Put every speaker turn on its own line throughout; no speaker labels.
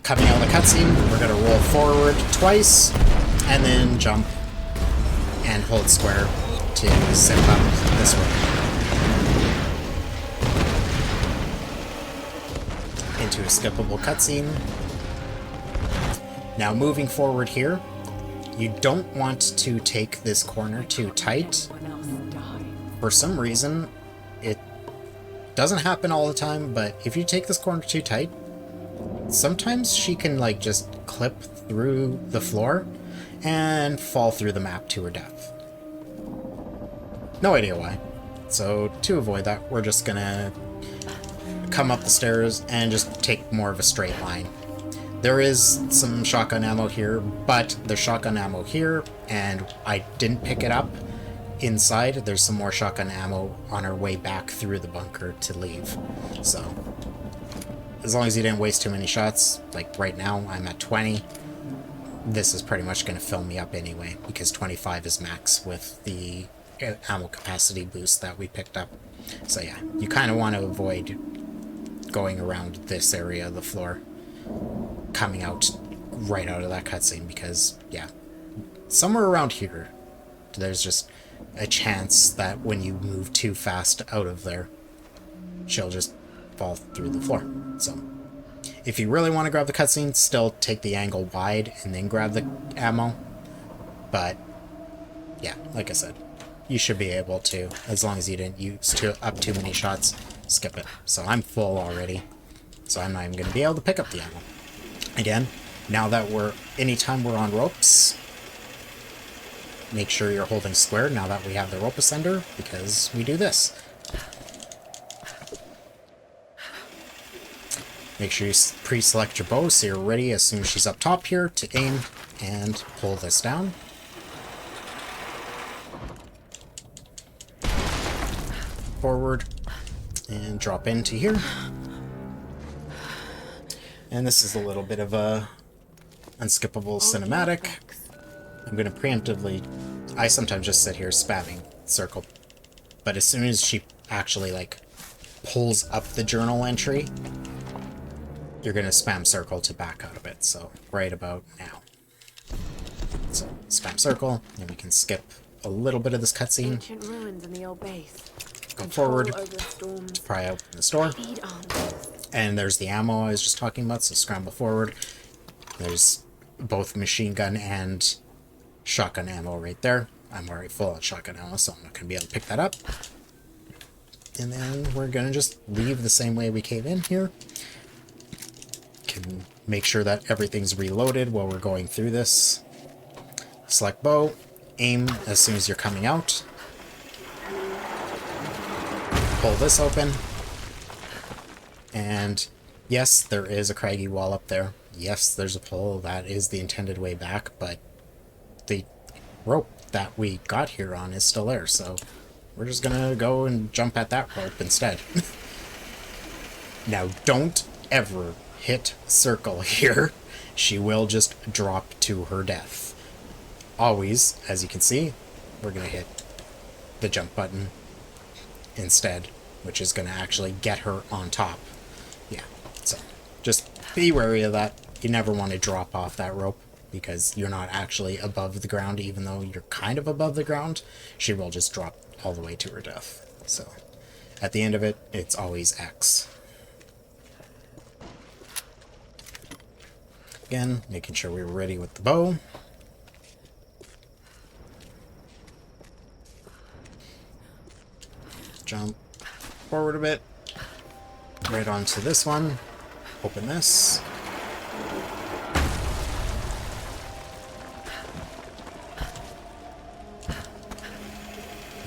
coming out of the cutscene, we're going to roll forward twice, and then jump and hold square to zip up this way. Into a skippable cutscene. Now moving forward here, you don't want to take this corner too tight. For some reason, it doesn't happen all the time, but if you take this corner too tight, sometimes she can like just clip through the floor and fall through the map to her death. No idea why. So to avoid that, we're just gonna come up the stairs and just take more of a straight line. There is some shotgun ammo here, but there's shotgun ammo here, and I didn't pick it up inside. There's some more shotgun ammo on our way back through the bunker to leave. So, as long as you didn't waste too many shots, like right now I'm at 20, this is pretty much going to fill me up anyway, because 25 is max with the ammo capacity boost that we picked up. So yeah, you kind of want to avoid going around this area of the floor, coming out right out of that cutscene, because yeah, somewhere around here there's just a chance that when you move too fast out of there, she'll just fall through the floor. So if you really want to grab the cutscene, still take the angle wide and then grab the ammo. But yeah, like I said, you should be able to, as long as you didn't use up too many shots, skip it. So I'm full already, so I'm not even going to be able to pick up the ammo. Again, now that anytime we're on ropes, make sure you're holding square now that we have the rope ascender, because we do this. Make sure you pre-select your bow so you're ready as soon as she's up top here to aim and pull this down. Forward and drop into here. And this is a little bit of a unskippable cinematic. I'm going to preemptively... I sometimes just sit here spamming circle. But as soon as she actually, like, pulls up the journal entry, you're going to spam circle to back out of it. So, right about now. So, spam circle, and we can skip a little bit of this cutscene.
Ancient ruins in the old base.
Go forward to pry open the store. And there's the ammo I was just talking about, so scramble forward. There's both machine gun and shotgun ammo right there. I'm already full on shotgun ammo, so I'm not going to be able to pick that up. And then we're going to just leave the same way we came in here. Can make sure that everything's reloaded while we're going through this. Select bow, aim as soon as you're coming out. Pull this open. And yes, there is a craggy wall up there. Yes, there's a pole. That is the intended way back, but the rope that we got here on is still there, so we're just gonna go and jump at that rope instead. Now, don't ever hit circle here. She will just drop to her death. Always, as you can see, we're gonna hit the jump button instead, which is gonna actually get her on top. Yeah, so just be wary of that. You never want to drop off that rope, because you're not actually above the ground, even though you're kind of above the ground. She will just drop all the way to her death. So at the end of it, it's always X. Again, making sure we're ready with the bow. Jump forward a bit. Right onto this one. Open this.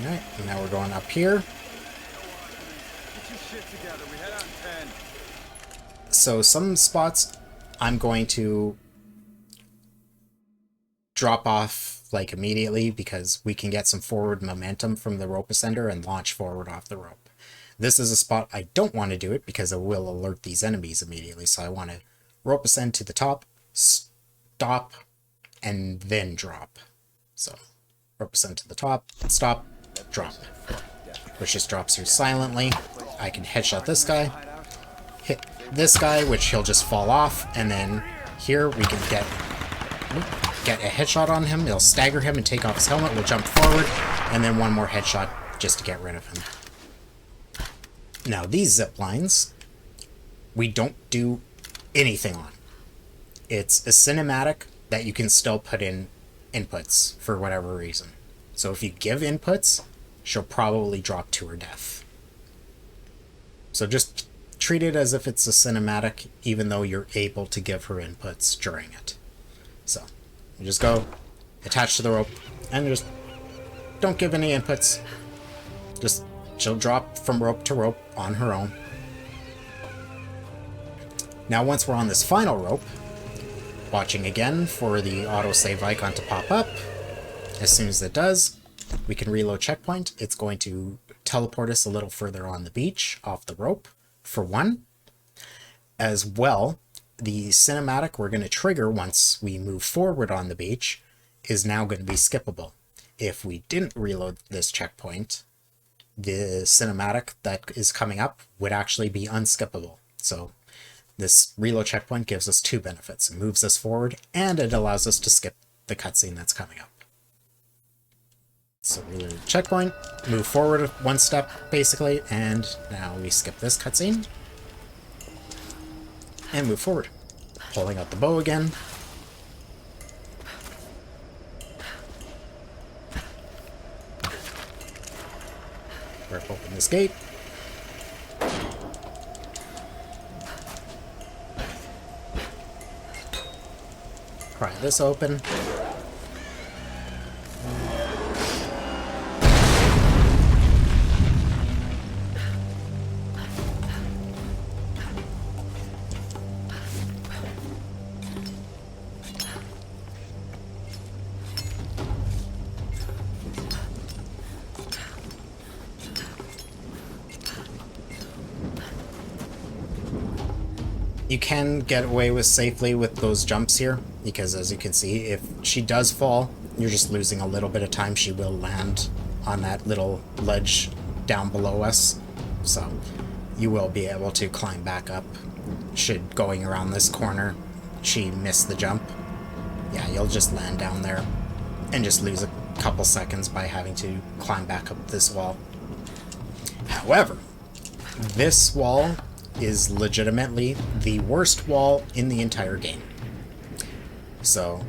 Alright, and now we're going up here. So some spots I'm going to drop off like immediately, because we can get some forward momentum from the rope ascender and launch forward off the rope. This is a spot I don't want to do it, because it will alert these enemies immediately. So I want to rope ascend to the top, stop, and then drop. So rope ascend to the top, stop, drop. Which just drops her silently. I can headshot this guy, hit this guy, which he'll just fall off, and then here we can get a headshot on him. It'll stagger him and take off his helmet. We'll jump forward, and then one more headshot just to get rid of him. Now, these zip lines, we don't do anything on. It's a cinematic that you can still put in inputs for whatever reason. So if you give inputs, she'll probably drop to her death. So just treat it as if it's a cinematic, even though you're able to give her inputs during it. So you just go, attach to the rope, and just don't give any inputs. Just, she'll drop from rope to rope on her own. Now once we're on this final rope, watching again for the autosave icon to pop up. As soon as it does, we can reload checkpoint. It's going to teleport us a little further on the beach off the rope, for one. As well, the cinematic we're going to trigger once we move forward on the beach is now going to be skippable. If we didn't reload this checkpoint, the cinematic that is coming up would actually be unskippable. So this reload checkpoint gives us two benefits. It moves us forward, and it allows us to skip the cutscene that's coming up. So reload checkpoint, move forward one step, basically, and now we skip this cutscene. And move forward. Pulling out the bow again. Rip open this gate. Pry this open. You can get away with safely with those jumps here, because as you can see, if she does fall, you're just losing a little bit of time. She will land on that little ledge down below us, so you will be able to climb back up. Should going around this corner she miss the jump, yeah, you'll just land down there and just lose a couple seconds by having to climb back up this wall. However, this wall is legitimately the worst wall in the entire game. So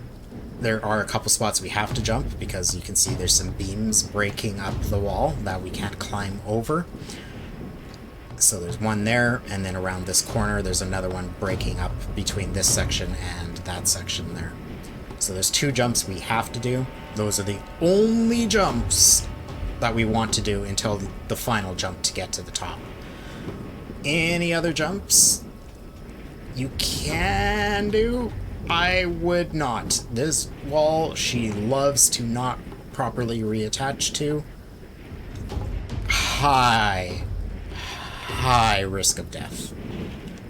there are a couple spots we have to jump, because you can see there's some beams breaking up the wall that we can't climb over. So there's one there, and then around this corner there's another one breaking up between this section and that section there. So there's two jumps we have to do. Those are the only jumps that we want to do until the final jump to get to the top. Any other jumps you can do, I would not. This wall she loves to not properly reattach to. High risk of death,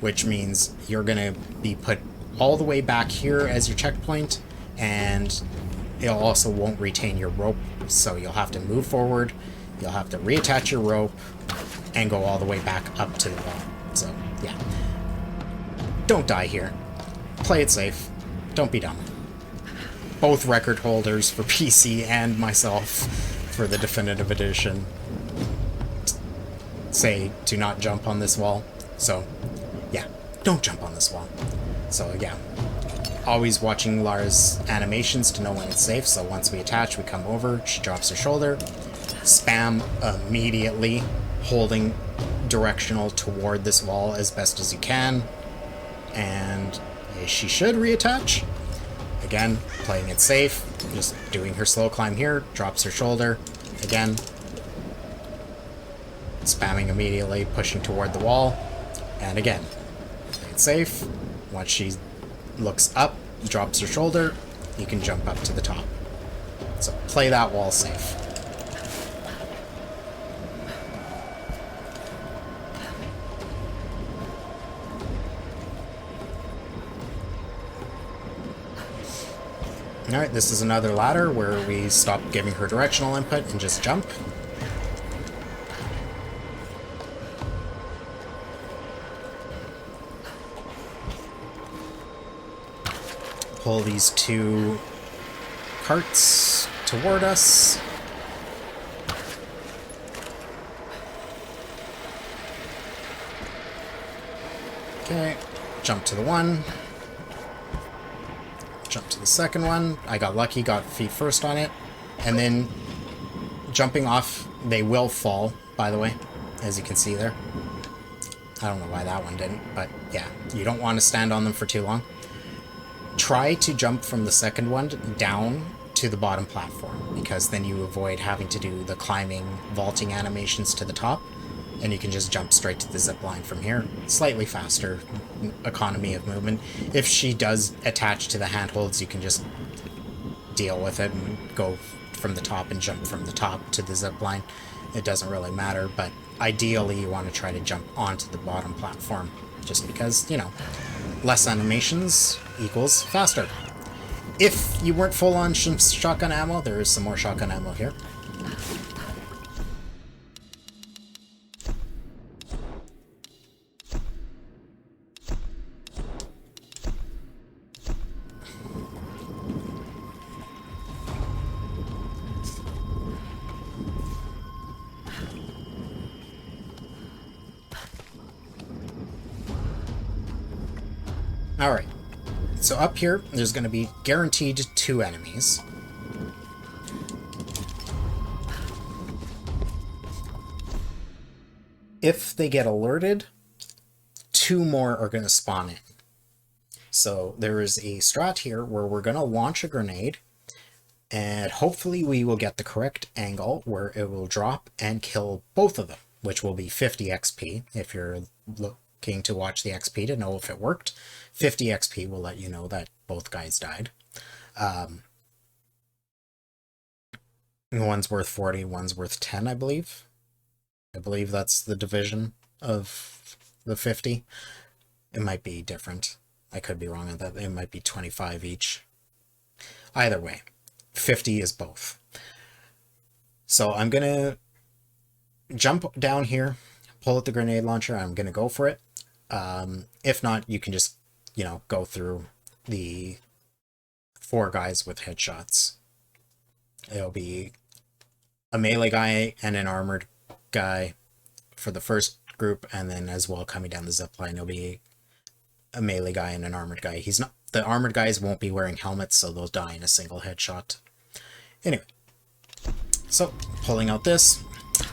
which means you're gonna be put all the way back here as your checkpoint, and it also won't retain your rope, so you'll have to move forward, you'll have to reattach your rope, and go all the way back up to the wall. So, yeah. Don't die here. Play it safe. Don't be dumb. Both record holders for PC and myself for the definitive edition say do not jump on this wall. So, yeah, don't jump on this wall. So, yeah. Always watching Lara's animations to know when it's safe. So once we attach, we come over, she drops her shoulder. Spam immediately, holding directional toward this wall as best as you can, and she should reattach. Again, playing it safe, just doing her slow climb here, drops her shoulder, again, spamming immediately, pushing toward the wall, and again, play it safe. Once she looks up, drops her shoulder, you can jump up to the top. So play that wall safe. Alright, this is another ladder where we stop giving her directional input and just jump. pull these two carts toward us. Okay, jump to the one. Jump to the second one. I got lucky, got feet first on it. And then jumping off, they will fall, by the way, as you can see there. I don't know why that one didn't, but yeah, you don't want to stand on them for too long. Try to jump from the second one down to the bottom platform, because then you avoid having to do the climbing, vaulting animations to the top, and you can just jump straight to the zip line from here. Slightly faster economy of movement. If she does attach to the handholds, you can just deal with it and go from the top and jump from the top to the zip line. It doesn't really matter, but ideally you want to try to jump onto the bottom platform, just because, you know, less animations equals faster. If you weren't full on shotgun ammo, there is some more shotgun ammo here. Alright, so up here, there's going to be guaranteed 2 enemies. If they get alerted, 2 more are going to spawn in. So there is a strat here where we're going to launch a grenade, and hopefully we will get the correct angle where it will drop and kill both of them, which will be 50 XP if you're looking to watch the XP to know if it worked. 50 XP will let you know that both guys died. One's worth 40, one's worth 10, I believe. I believe that's the division of the 50. It might be different. I could be wrong on that. It might be 25 each. Either way, 50 is both. So I'm going to jump down here, pull out the grenade launcher. I'm going to go for it. If not, you can just, you know, go through the 4 guys with headshots. It'll be a melee guy and an armored guy for the first group, and then as well coming down the zipline, it'll be a melee guy and an armored guy. The armored guys won't be wearing helmets, so they'll die in a single headshot. Anyway, so pulling out this,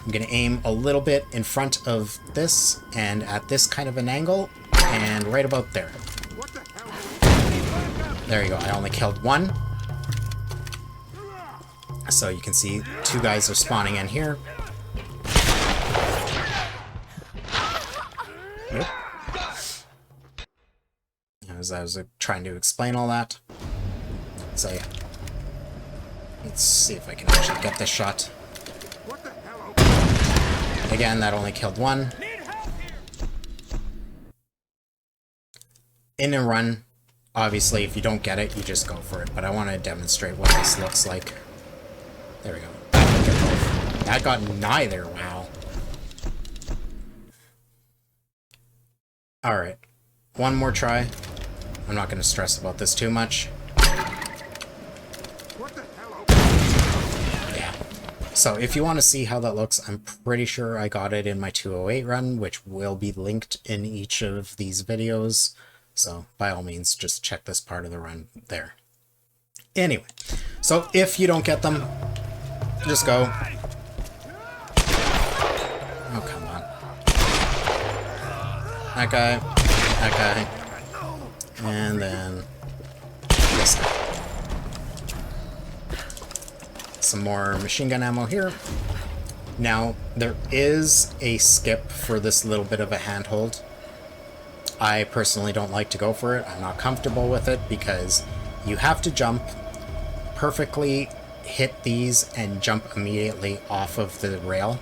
I'm going to aim a little bit in front of this and at this kind of an angle, and right about there. There you go. I only killed 1. So you can see 2 guys are spawning in here. Yep. As I was trying to explain all that. So yeah. Let's see if I can actually get this shot. Again, that only killed 1. In and run. Obviously, if you don't get it, you just go for it. But I want to demonstrate what this looks like. There we go. That got neither. Wow. Alright. One more try. I'm not going to stress about this too much. Yeah. So if you want to see how that looks, I'm pretty sure I got it in my 208 run, which will be linked in each of these videos. So by all means, just check this part of the run there. Anyway, so if you don't get them, just go. Oh, come on. That guy, and then this guy. Some more machine gun ammo here. Now, there is a skip for this little bit of a handhold. I personally don't like to go for it. I'm not comfortable with it because you have to jump, perfectly hit these, and jump immediately off of the rail.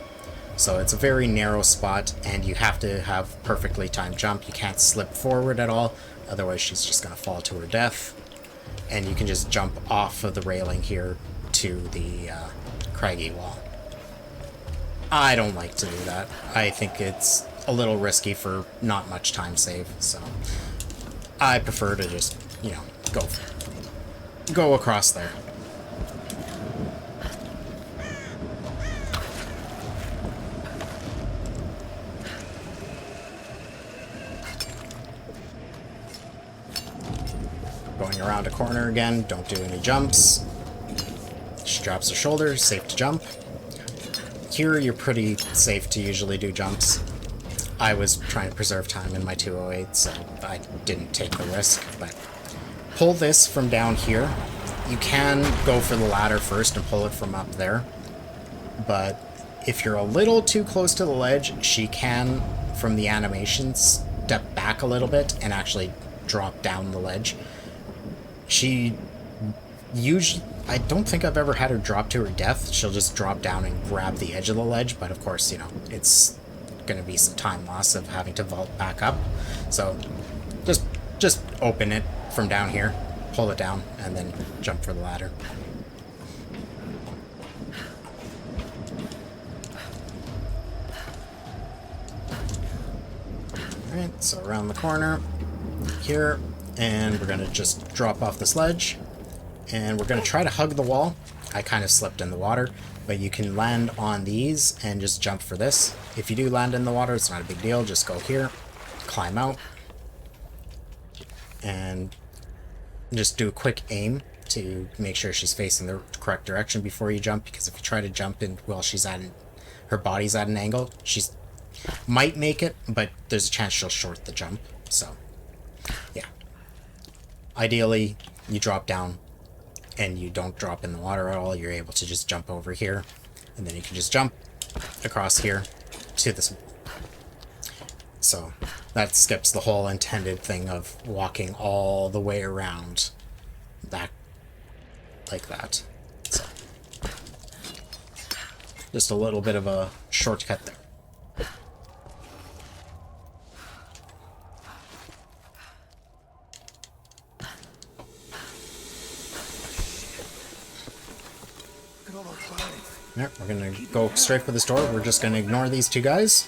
So it's a very narrow spot, and you have to have perfectly timed jump. You can't slip forward at all, otherwise she's just going to fall to her death. And you can just jump off of the railing here to the craggy wall. I don't like to do that. I think it's a little risky for not much time save, so I prefer to just you know, go across there. Going around a corner again, don't do any jumps. She drops her shoulder, safe to jump. Here, you're pretty safe to usually do jumps. I was trying to preserve time in my 208, so I didn't take the risk, but pull this from down here. You can go for the ladder first and pull it from up there, but if you're a little too close to the ledge, she can, from the animation, step back a little bit and actually drop down the ledge. She usually, I don't think I've ever had her drop to her death. She'll just drop down and grab the edge of the ledge, but of course, you know, it's going to be some time loss of having to vault back up. So just open it from down here, pull it down, and then jump for the ladder. Alright, so around the corner here, and we're going to just drop off this ledge. And we're going to try to hug the wall. I kind of slipped in the water, but you can land on these and just jump for this. If you do land in the water, it's not a big deal. Just go here, climb out, and just do a quick aim to make sure she's facing the correct direction before you jump, because if you try to jump in while she's at her body's at an angle, she's might make it, but there's a chance she'll short the jump. So, yeah. Ideally, you drop down and you don't drop in the water at all. You're able to just jump over here, and then you can just jump across here to this. So that skips the whole intended thing of walking all the way around back like that. So just a little bit of a shortcut there. Alright, we're gonna go straight for this door. We're just gonna ignore these two guys.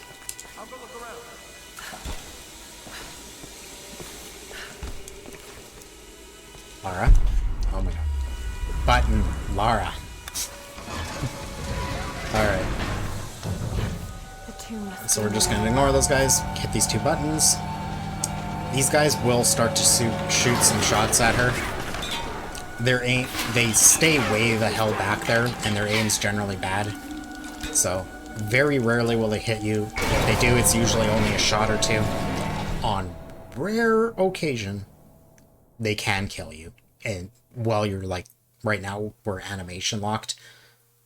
Lara? Oh my god. Button. Lara. Alright. So we're just gonna ignore those guys, hit these two buttons. These guys will start to shoot some shots at her. They stay way the hell back there, and their aim's generally bad. So, very rarely will they hit you. If they do, it's usually only a shot or two. On rare occasion, they can kill you. And while you're, like, right now, we're animation locked.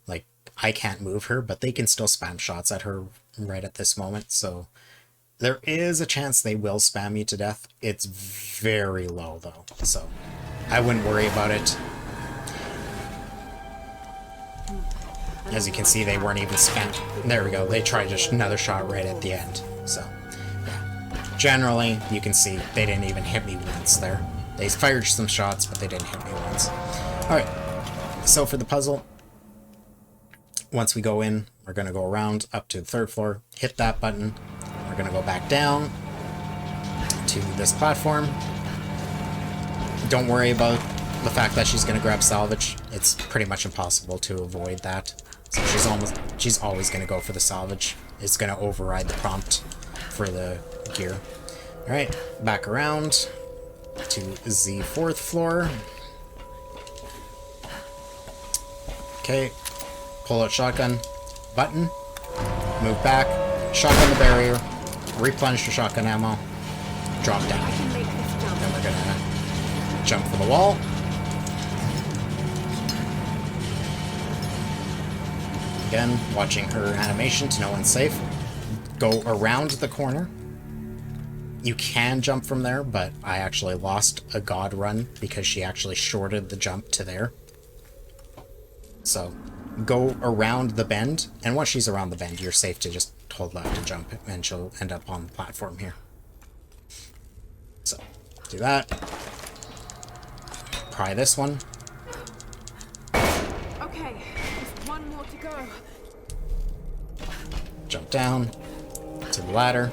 Like, I can't move her, but they can still spam shots at her right at this moment. So, there is a chance they will spam you to death. It's very low, though. So, I wouldn't worry about it. As you can see, they weren't even spammed. There we go. They tried just another shot right at the end. So, yeah. Generally, you can see they didn't even hit me once there. They fired some shots, but they didn't hit me once. Alright. So for the puzzle, once we go in, we're going to go around up to the 3rd floor, hit that button. We're going to go back down to this platform. Don't worry about the fact that she's going to grab salvage. It's pretty much impossible to avoid that. So she's always going to go for the salvage. It's going to override the prompt for the gear. Alright, back around to the 4th floor. Okay, pull out shotgun, button, move back, shotgun the barrier, replenish your shotgun ammo, drop down. Then we're going to jump for the wall. Again, watching her animation to know when safe. Go around the corner. You can jump from there, but I actually lost a god run because she actually shorted the jump to there. So, go around the bend, and once she's around the bend, you're safe to just hold left to jump, and she'll end up on the platform here. So, do that. Pry this one.
Okay, just one more to go.
Jump down to the ladder.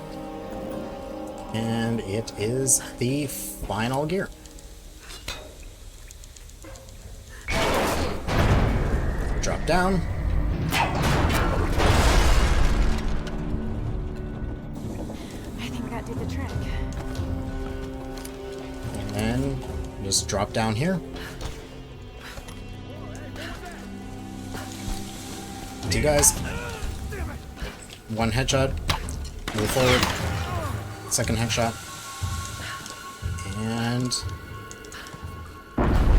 And it is the final gear. drop down.
I think that did the trick.
And then just drop down here. Two guys. One headshot. Move forward. Second headshot. And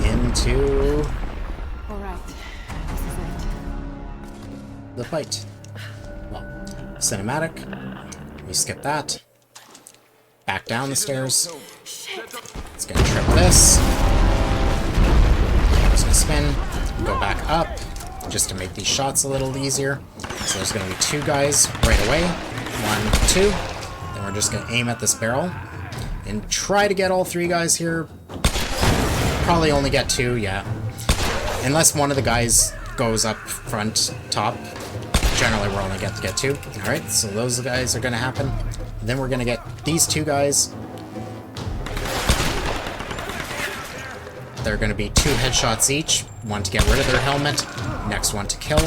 into
All right, this is it.
the fight. Well, cinematic. We skip that. Back down the stairs. It's gonna trip this. Just gonna spin. Go back up, just to make these shots a little easier. So there's gonna be two guys right away. 1, 2. Then we're just gonna aim at this barrel and try to get all three guys here. Probably only get two, yeah. Unless one of the guys goes up front, top. Generally, we're only get to get two. Alright, so those guys are gonna happen. Then we're gonna get these two guys. They're gonna be 2 headshots each. One to get rid of their helmet, next one to kill.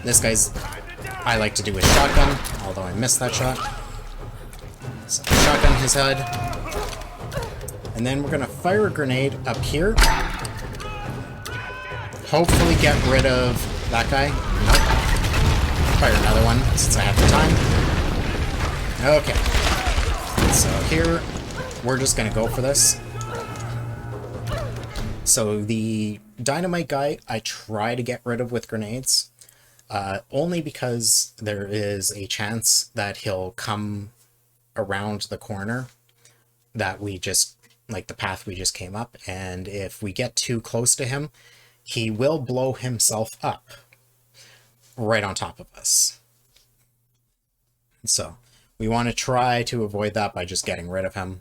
This guy's... I like to do a shotgun, although I missed that shot. So shotgun his head. And then we're gonna fire a grenade up here. Hopefully get rid of that guy. Nope. Fire another one, since I have the time. Okay. So here, we're just gonna go for this. So the dynamite guy, I try to get rid of with grenades. Only because there is a chance that he'll come around the corner that we just, like the path we just came up, and if we get too close to him, he will blow himself up right on top of us. So we want to try to avoid that by just getting rid of him.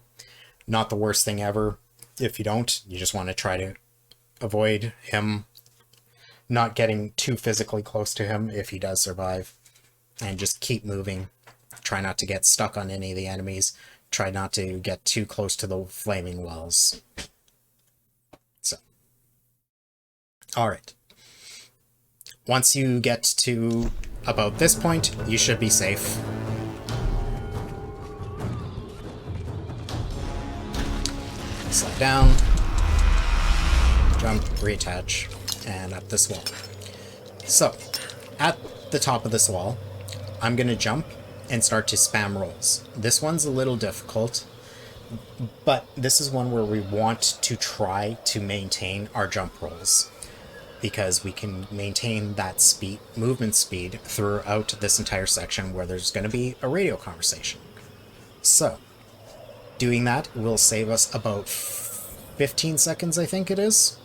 Not the worst thing ever. If you don't, you just want to try to avoid him not getting too physically close to him if he does survive, and just keep moving. Try not to get stuck on any of the enemies. Try not to get too close to the flaming wells. So, alright. Once you get to about this point, you should be safe. Slide down, jump, reattach, and up this wall. So, at the top of this wall, I'm going to jump and start to spam rolls. This one's a little difficult, but this is one where we want to try to maintain our jump rolls, because we can maintain that speed, movement speed throughout this entire section where there's going to be a radio conversation. So, doing that will save us about 15 seconds, I think it is,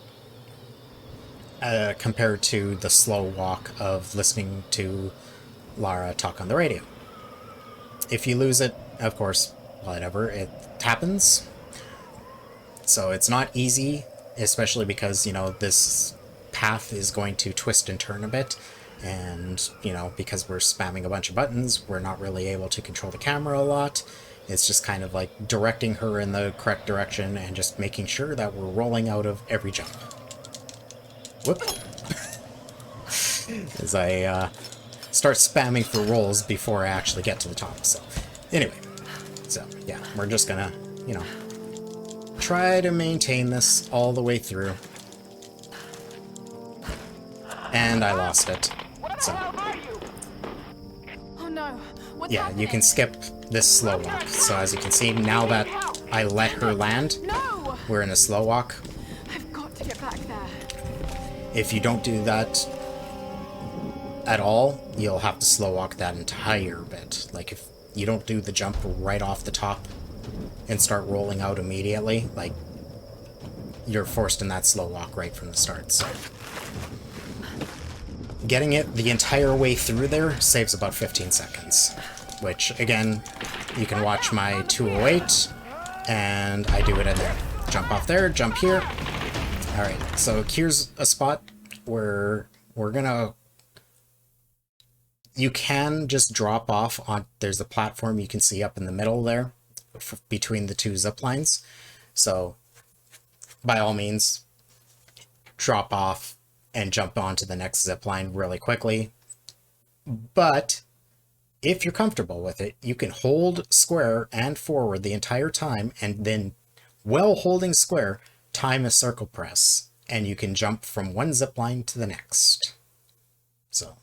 compared to the slow walk of listening to Lara talk on the radio. If you lose it, of course, whatever, it happens. So it's not easy, especially because, you know, this path is going to twist and turn a bit, and, you know, because we're spamming a bunch of buttons, we're not really able to control the camera a lot. It's just kind of like directing her in the correct direction and just making sure that we're rolling out of every jump. Whoop. As I start spamming for rolls before I actually get to the top. So, anyway. So, yeah, we're just gonna, you know, try to maintain this all the way through. And I lost it. So,
Oh no. What's
yeah,
happening?
you can skip this slow walk. So as you can see, now that I let her land,
No!
we're in a slow walk.
I've got to get back there.
If you don't do that at all, you'll have to slow walk that entire bit. Like, if you don't do the jump right off the top and start rolling out immediately, like, you're forced in that slow walk right from the start. So getting it the entire way through there saves about 15 seconds, which, again, you can watch my 208, and I do it in there. Jump off there, jump here. Alright, so here's a spot where we're gonna... You can just drop off on... There's a platform you can see up in the middle there, between the two zip lines. So, by all means, drop off and jump onto the next zip line really quickly. But if you're comfortable with it, you can hold square and forward the entire time, and then while holding square, time a circle press, and you can jump from one zip line to the next. So,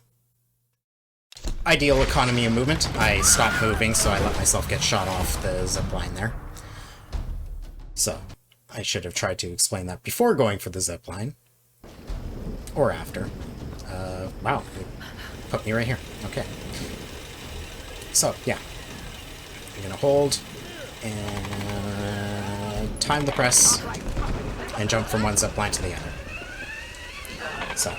ideal economy of movement. I stopped moving, so I let myself get shot off the zip line there. So, I should have tried to explain that before going for the zip line. Or after. Wow, it put me right here. Okay. So, yeah. I'm gonna hold, and time the press, and jump from one zip line to the other. So.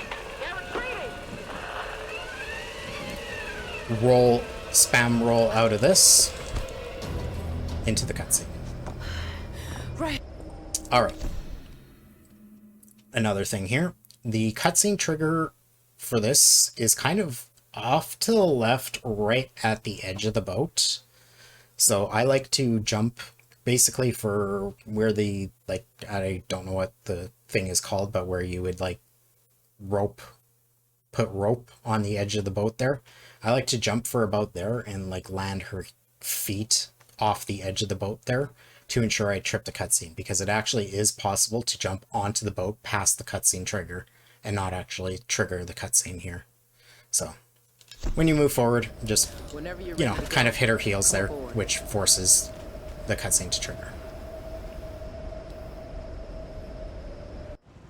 Spam roll out of this, into the cutscene.
Right.
Alright. Another thing here. The cutscene trigger for this is kind of off to the left, right at the edge of the boat. So I like to jump basically for where the, like, I don't know what the thing is called, but where you would, like, put rope on the edge of the boat there. I like to jump for about there and, like, land her feet off the edge of the boat there to ensure I trip the cutscene, because it actually is possible to jump onto the boat past the cutscene trigger and not actually trigger the cutscene here. So, when you move forward, just, you know, kind of hit her heels there, which forces the cutscene to trigger.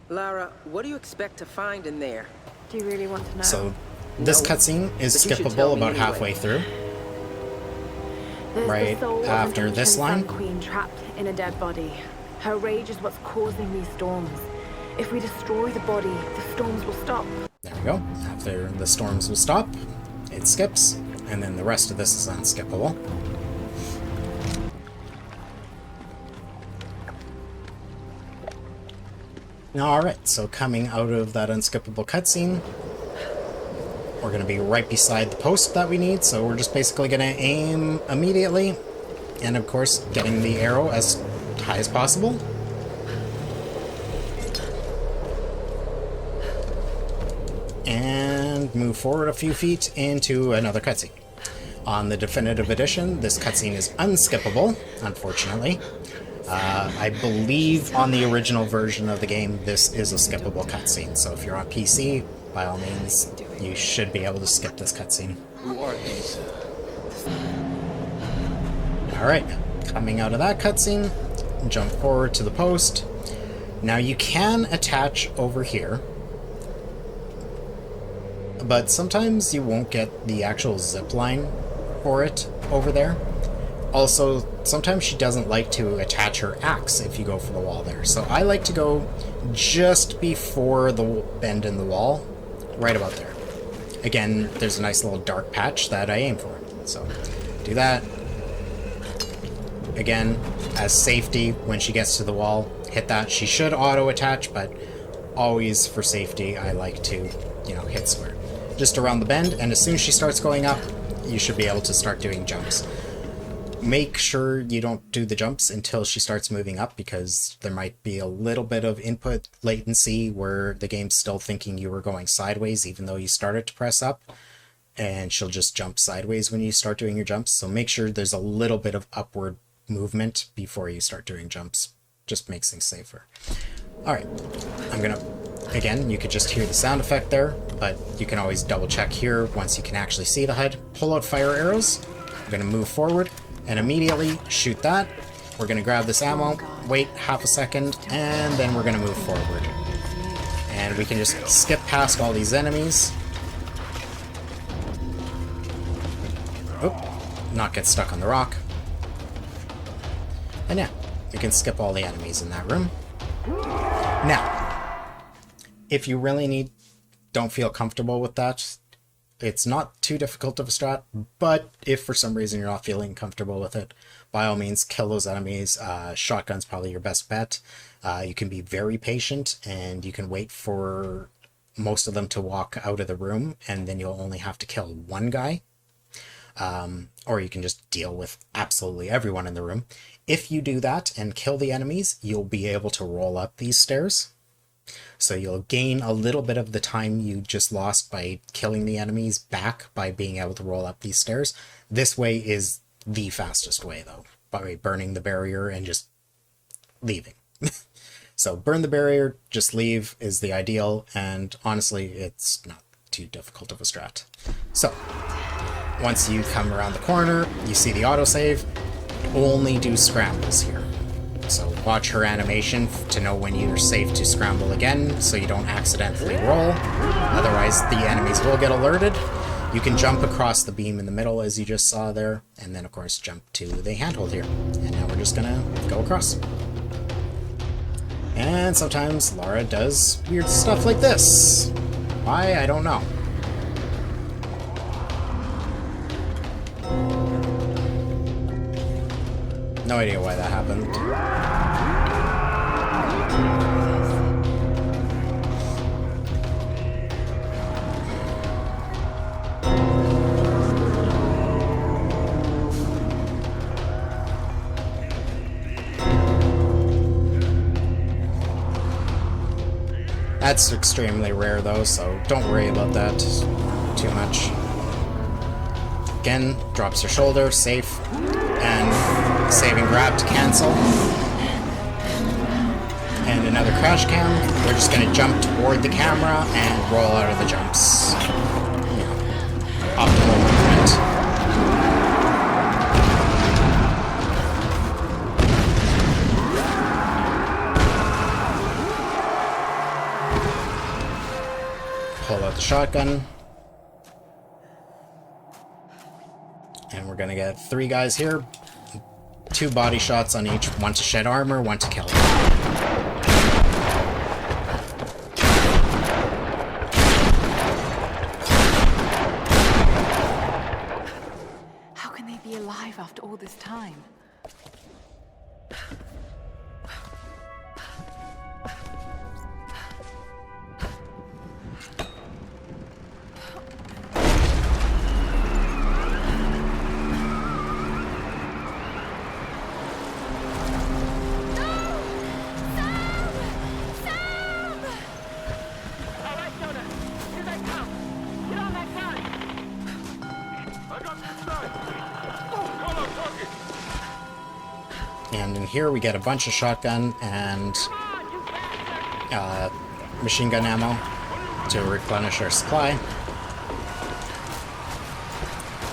Lara, what do you expect to find in there?
Do you really want to know?
So, this cutscene is skippable about halfway through.
There's
right
the soul
after
of an
this
ancient
line.
Sun Queen trapped in a dead body. Her rage is what's causing these storms. If we destroy the body, the storms will stop.
There we go. After the storms will stop, it skips, and then the rest of this is unskippable. Alright, so coming out of that unskippable cutscene, we're going to be right beside the post that we need, so we're just basically going to aim immediately, and of course getting the arrow as high as possible. And move forward a few feet into another cutscene. On the Definitive Edition, this cutscene is unskippable, unfortunately. I believe on the original version of the game, this is a skippable cutscene, so if you're on PC, by all means, you should be able to skip this cutscene.
Who are these?
Alright, coming out of that cutscene, jump forward to the post. Now you can attach over here, but sometimes you won't get the actual zip line for it over there. Also, sometimes she doesn't like to attach her axe if you go for the wall there. So I like to go just before the bend in the wall, right about there. Again, there's a nice little dark patch that I aim for. So do that. Again, as safety, when she gets to the wall, hit that. She should auto-attach, but always for safety, I like to, you know, hit square. Just around the bend, and as soon as she starts going up, you should be able to start doing jumps. Make sure you don't do the jumps until she starts moving up, because there might be a little bit of input latency where the game's still thinking you were going sideways even though you started to press up, and she'll just jump sideways when you start doing your jumps. So make sure there's a little bit of upward movement before you start doing jumps. Just makes things safer. Alright, I'm gonna, again, you could just hear the sound effect there, but you can always double check here once you can actually see the HUD. Pull out fire arrows. I'm gonna move forward and immediately shoot that. We're going to grab this ammo, wait half a second, and then we're going to move forward. And we can just skip past all these enemies. Oop, not get stuck on the rock. And yeah, you can skip all the enemies in that room. Now, if you really don't feel comfortable with that, it's not too difficult of a strat, but if for some reason you're not feeling comfortable with it, by all means, kill those enemies. Shotgun's probably your best bet. You can be very patient, and you can wait for most of them to walk out of the room, and then you'll only have to kill one guy. Or you can just deal with absolutely everyone in the room. If you do that and kill the enemies, you'll be able to roll up these stairs. So you'll gain a little bit of the time you just lost by killing the enemies back by being able to roll up these stairs. This way is the fastest way, though, by burning the barrier and just leaving. So burn the barrier, just leave is the ideal, and honestly, it's not too difficult of a strat. So, once you come around the corner, you see the autosave, only do scrambles here. So watch her animation to know when you're safe to scramble again, so you don't accidentally roll. Otherwise, the enemies will get alerted. You can jump across the beam in the middle, as you just saw there, and then, of course, jump to the handhold here. And now we're just gonna go across. And sometimes Lara does weird stuff like this. Why? I don't know. No idea why that happened. That's extremely rare though, so don't worry about that too much. Again, drops her shoulder, safe, and save and grab to cancel. And another crash cam. We're just going to jump toward the camera and roll out of the jumps. You know, optimal movement. Pull out the shotgun. And we're gonna get 3 guys here. 2 body shots on each. 1 to shed armor, 1 to kill.
How can they be alive after all this time?
And in here we get a bunch of shotgun and machine gun ammo to replenish our supply.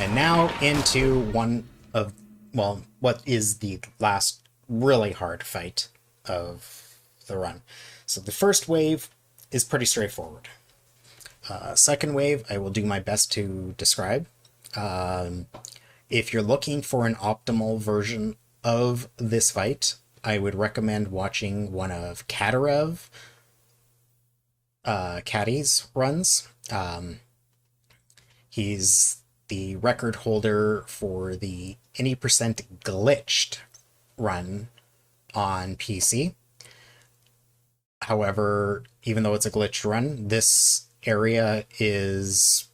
And now into one of, well, what is the last really hard fight of the run. So the first wave is pretty straightforward. Second wave, I will do my best to describe. If you're looking for an optimal version of this fight, I would recommend watching one of Katarev, Caddy's runs. He's the record holder for the any percent glitched run on PC. However, even though it's a glitched run, this area is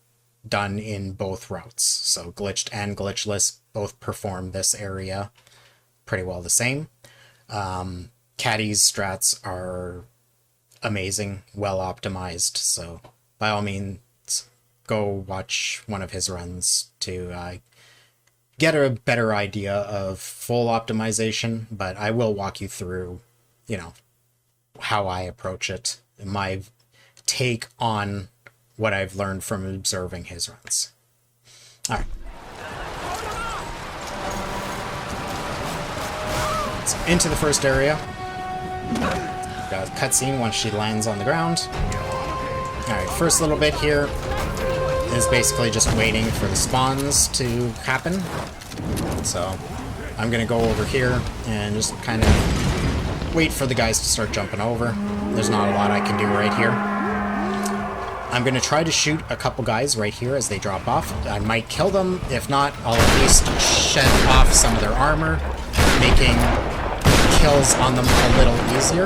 done in both routes. So glitched and glitchless both perform this area pretty well the same. Caddy's strats are amazing, well optimized, so by all means go watch one of his runs to get a better idea of full optimization, but I will walk you through, you know, how I approach it, my take on what I've learned from observing his runs. All right. So into the first area. Got a cutscene once she lands on the ground. Alright, first little bit here is basically just waiting for the spawns to happen. So I'm gonna go over here and just kind of wait for the guys to start jumping over. There's not a lot I can do right here. I'm gonna try to shoot a couple guys right here as they drop off. I might kill them. If not, I'll at least shed off some of their armor, making kills on them a little easier.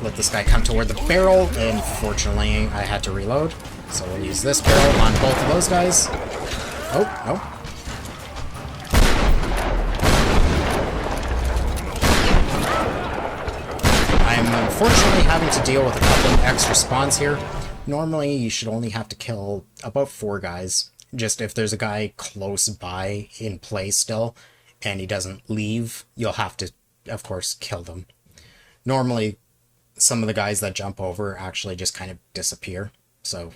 Let this guy come toward the barrel, and fortunately I had to reload. So we'll use this barrel on both of those guys. Oh, no. unfortunately having to deal with a couple of extra spawns here. Normally, you should only have to kill about 4 guys. Just if there's a guy close by in play still, and he doesn't leave, you'll have to, of course, kill them. Normally, some of the guys that jump over actually just kind of disappear. So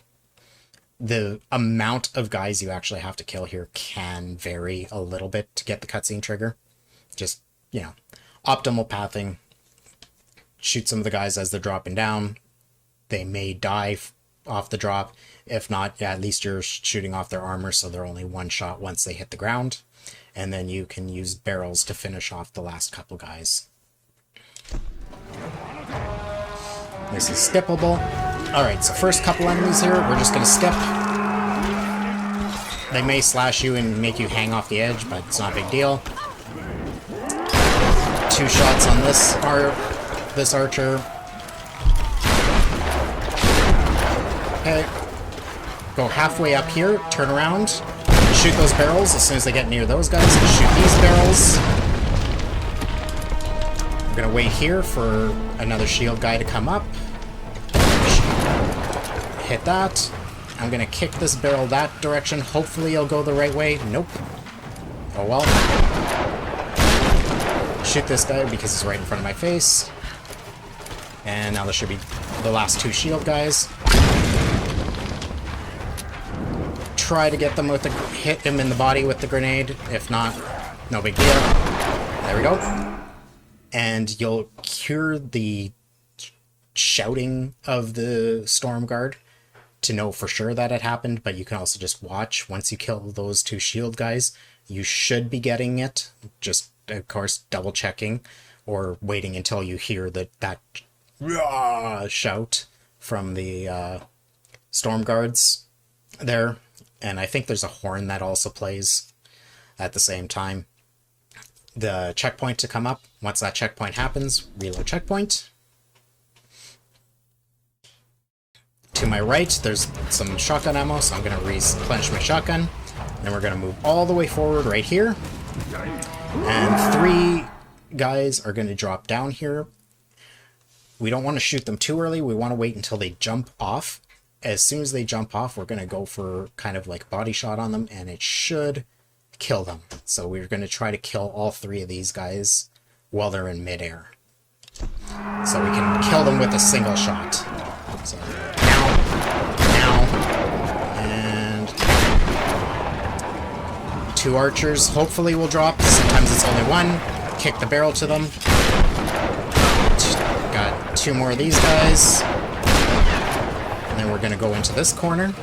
the amount of guys you actually have to kill here can vary a little bit to get the cutscene trigger. Just, you know, optimal pathing. Shoot some of the guys as they're dropping down. They may die off the drop. If not, yeah, at least you're shooting off their armor, so they're only one shot once they hit the ground. And then you can use barrels to finish off the last couple guys. This is skippable. Alright, so first couple enemies here, we're just going to skip. They may slash you and make you hang off the edge, but it's not a big deal. 2 shots on this archer. Okay. Go halfway up here, turn around, shoot those barrels. As soon as they get near those guys, shoot these barrels. I'm gonna wait here for another shield guy to come up. Hit that. I'm gonna kick this barrel that direction. Hopefully it'll go the right way. Nope. Oh well. Shoot this guy because he's right in front of my face. And now there should be the last 2 shield guys. Try to get them with the hit him in the body with the grenade. If not, no big deal. There we go. And you'll hear the shouting of the Stormguard to know for sure that it happened, but you can also just watch. Once you kill those 2 shield guys, you should be getting it. Just, of course, double checking or waiting until you hear that shout from the Stormguards there. And I think there's a horn that also plays at the same time. The checkpoint to come up. Once that checkpoint happens, reload checkpoint. To my right, there's some shotgun ammo, so I'm going to replenish my shotgun. Then we're going to move all the way forward right here. And 3 guys are going to drop down here. We don't want to shoot them too early. We want to wait until they jump off. As soon as they jump off, we're going to go for kind of like a body shot on them, and it should kill them. So we're going to try to kill all 3 of these guys while they're in midair. So we can kill them with a single shot. So now, and 2 archers hopefully will drop. Sometimes it's only 1. Kick the barrel to them. Got 2 more of these guys. And then we're going to go into this corner.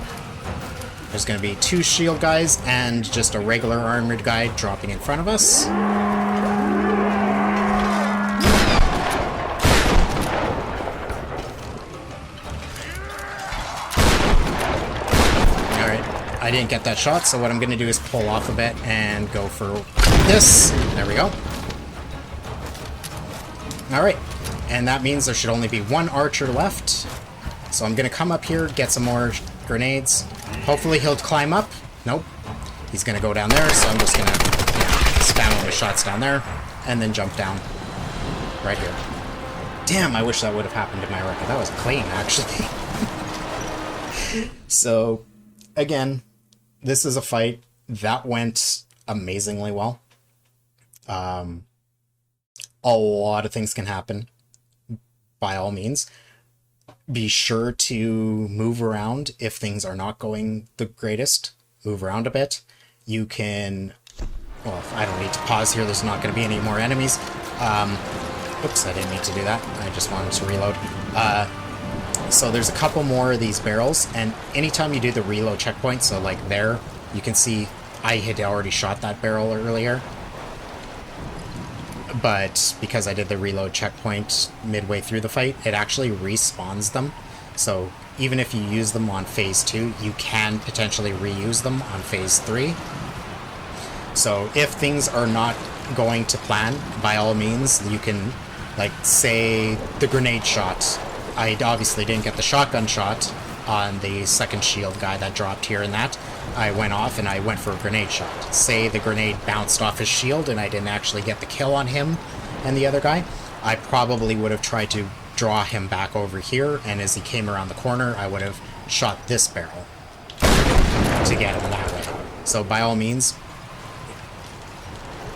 There's going to be 2 shield guys and just a regular armored guy dropping in front of us. Alright, I didn't get that shot, so what I'm going to do is pull off a bit and go for this. There we go. Alright, and that means there should only be 1 archer left. So I'm going to come up here, get some more grenades. Hopefully he'll climb up. Nope. He's going to go down there, so I'm just going to spam all my shots down there, and then jump down right here. Damn, I wish that would have happened in my record. That was clean, actually. So, again, this is a fight that went amazingly well. A lot of things can happen, by all means. Be sure to move around if things are not going the greatest. Move around a bit. You can... Well, I don't need to pause here. There's not going to be any more enemies. Oops, I didn't mean to do that. I just wanted to reload. So there's a couple more of these barrels, and anytime you do the reload checkpoint, so like there, you can see I had already shot that barrel earlier. But because I did the reload checkpoint midway through the fight, it actually respawns them. So even if you use them on phase 2, you can potentially reuse them on phase 3. So if things are not going to plan, by all means, you can, like, say the grenade shot. I obviously didn't get the shotgun shot on the second shield guy that dropped here and that. I went off and I went for a grenade shot. Say the grenade bounced off his shield and I didn't actually get the kill on him and the other guy. I probably would have tried to draw him back over here, and as he came around the corner, I would have shot this barrel to get him that way. So by all means,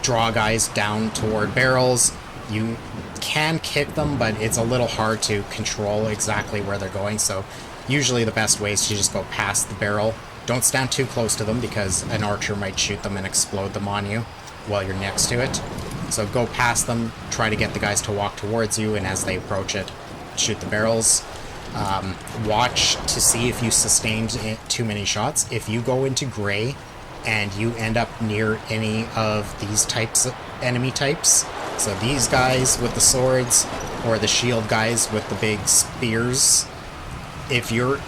draw guys down toward barrels. You can kick them, but it's a little hard to control exactly where they're going, so usually the best way is to just go past the barrel. Don't stand too close to them because an archer might shoot them and explode them on you while you're next to it. So go past them, try to get the guys to walk towards you, and as they approach it, shoot the barrels. Watch to see if you sustained too many shots. If you go into gray and you end up near any of these types of enemy types, so these guys with the swords or the shield guys with the big spears, if you're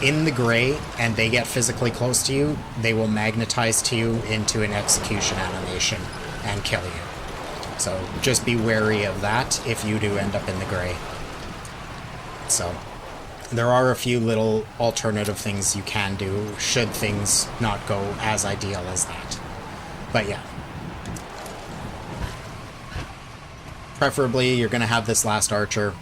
in the gray and they get physically close to you, they will magnetize to you into an execution animation and kill you. So just be wary of that if you do end up in the gray. So there are a few little alternative things you can do should things not go as ideal as that. But yeah. Preferably you're going to have this last archer.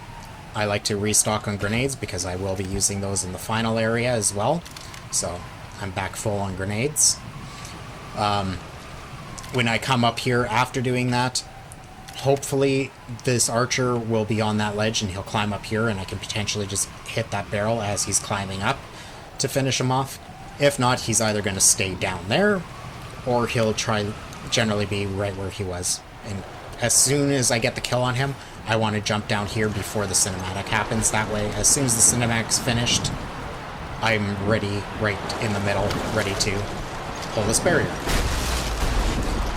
I like to restock on grenades because I will be using those in the final area as well. So I'm back full on grenades. When I come up here after doing that, hopefully this archer will be on that ledge and he'll climb up here and I can potentially just hit that barrel as he's climbing up to finish him off. If not, he's either going to stay down there or he'll generally be right where he was. And as soon as I get the kill on him, I want to jump down here before the cinematic happens. That way, as soon as the cinematic's finished, I'm ready right in the middle, ready to pull this barrier.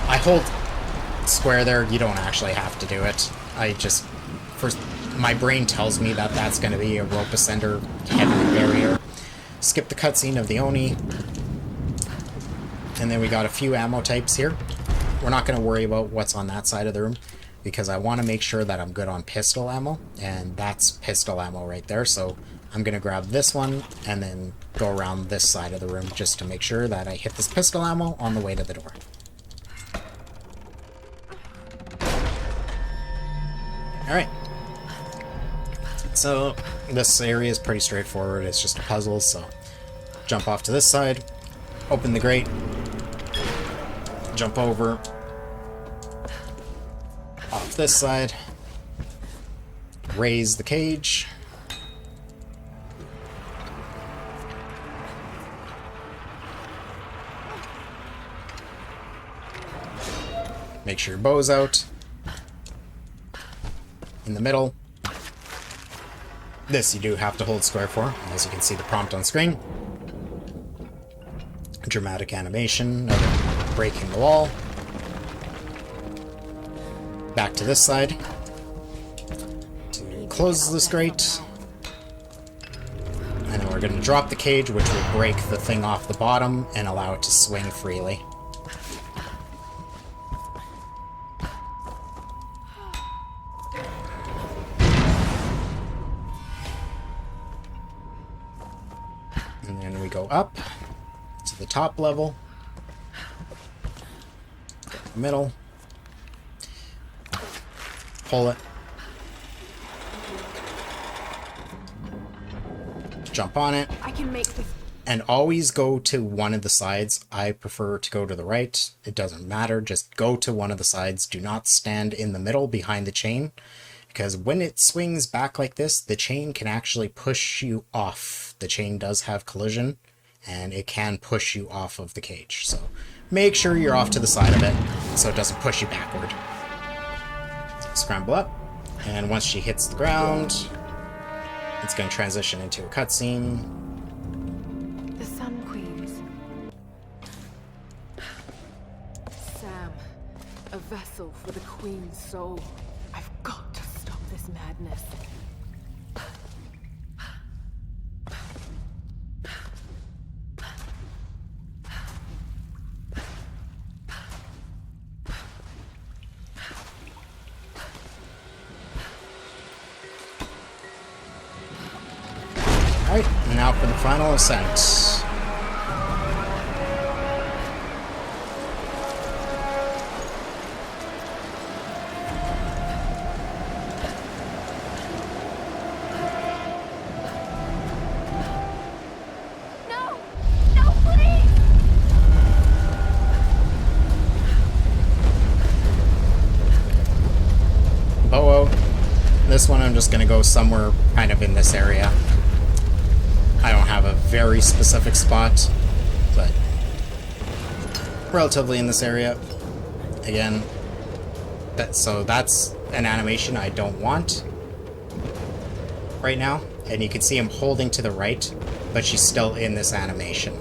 I hold square there. You don't actually have to do it. My brain tells me that that's going to be a rope ascender heavy barrier. Skip the cutscene of the Oni. And then we got a few ammo types here. We're not going to worry about what's on that side of the room because I want to make sure that I'm good on pistol ammo, and that's pistol ammo right there. So I'm going to grab this one and then go around this side of the room just to make sure that I hit this pistol ammo on the way to the door. Alright. So this area is pretty straightforward. It's just a puzzle, so jump off to this side, open the grate, jump over, off this side, raise the cage, make sure your bow's out, in the middle. This you do have to hold square for, as you can see the prompt on screen. Dramatic animation of breaking the wall. Back to this side to close this grate. And then we're going to drop the cage, which will break the thing off the bottom and allow it to swing freely. And then we go up to the top level, middle, pull it, jump on it,
I can make this.
And always go to one of the sides. I prefer to go to the right. It doesn't matter, just go to one of the sides. Do not stand in the middle behind the chain, because when it swings back like this, the chain can actually push you off. The chain does have collision, and it can push you off of the cage. So make sure you're off to the side of it so it doesn't push you backward. Scramble up, and once she hits the ground, it's going to transition into a cutscene.
The Sun Queens. Sam, a vessel for the Queen's soul. I've got to stop this madness.
Alright, now for the final ascent. this one, I'm just going to go somewhere kind of in this area. I don't have a very specific spot, but relatively in this area. Again, so that's an animation I don't want right now. And you can see I'm holding to the right, but she's still in this animation.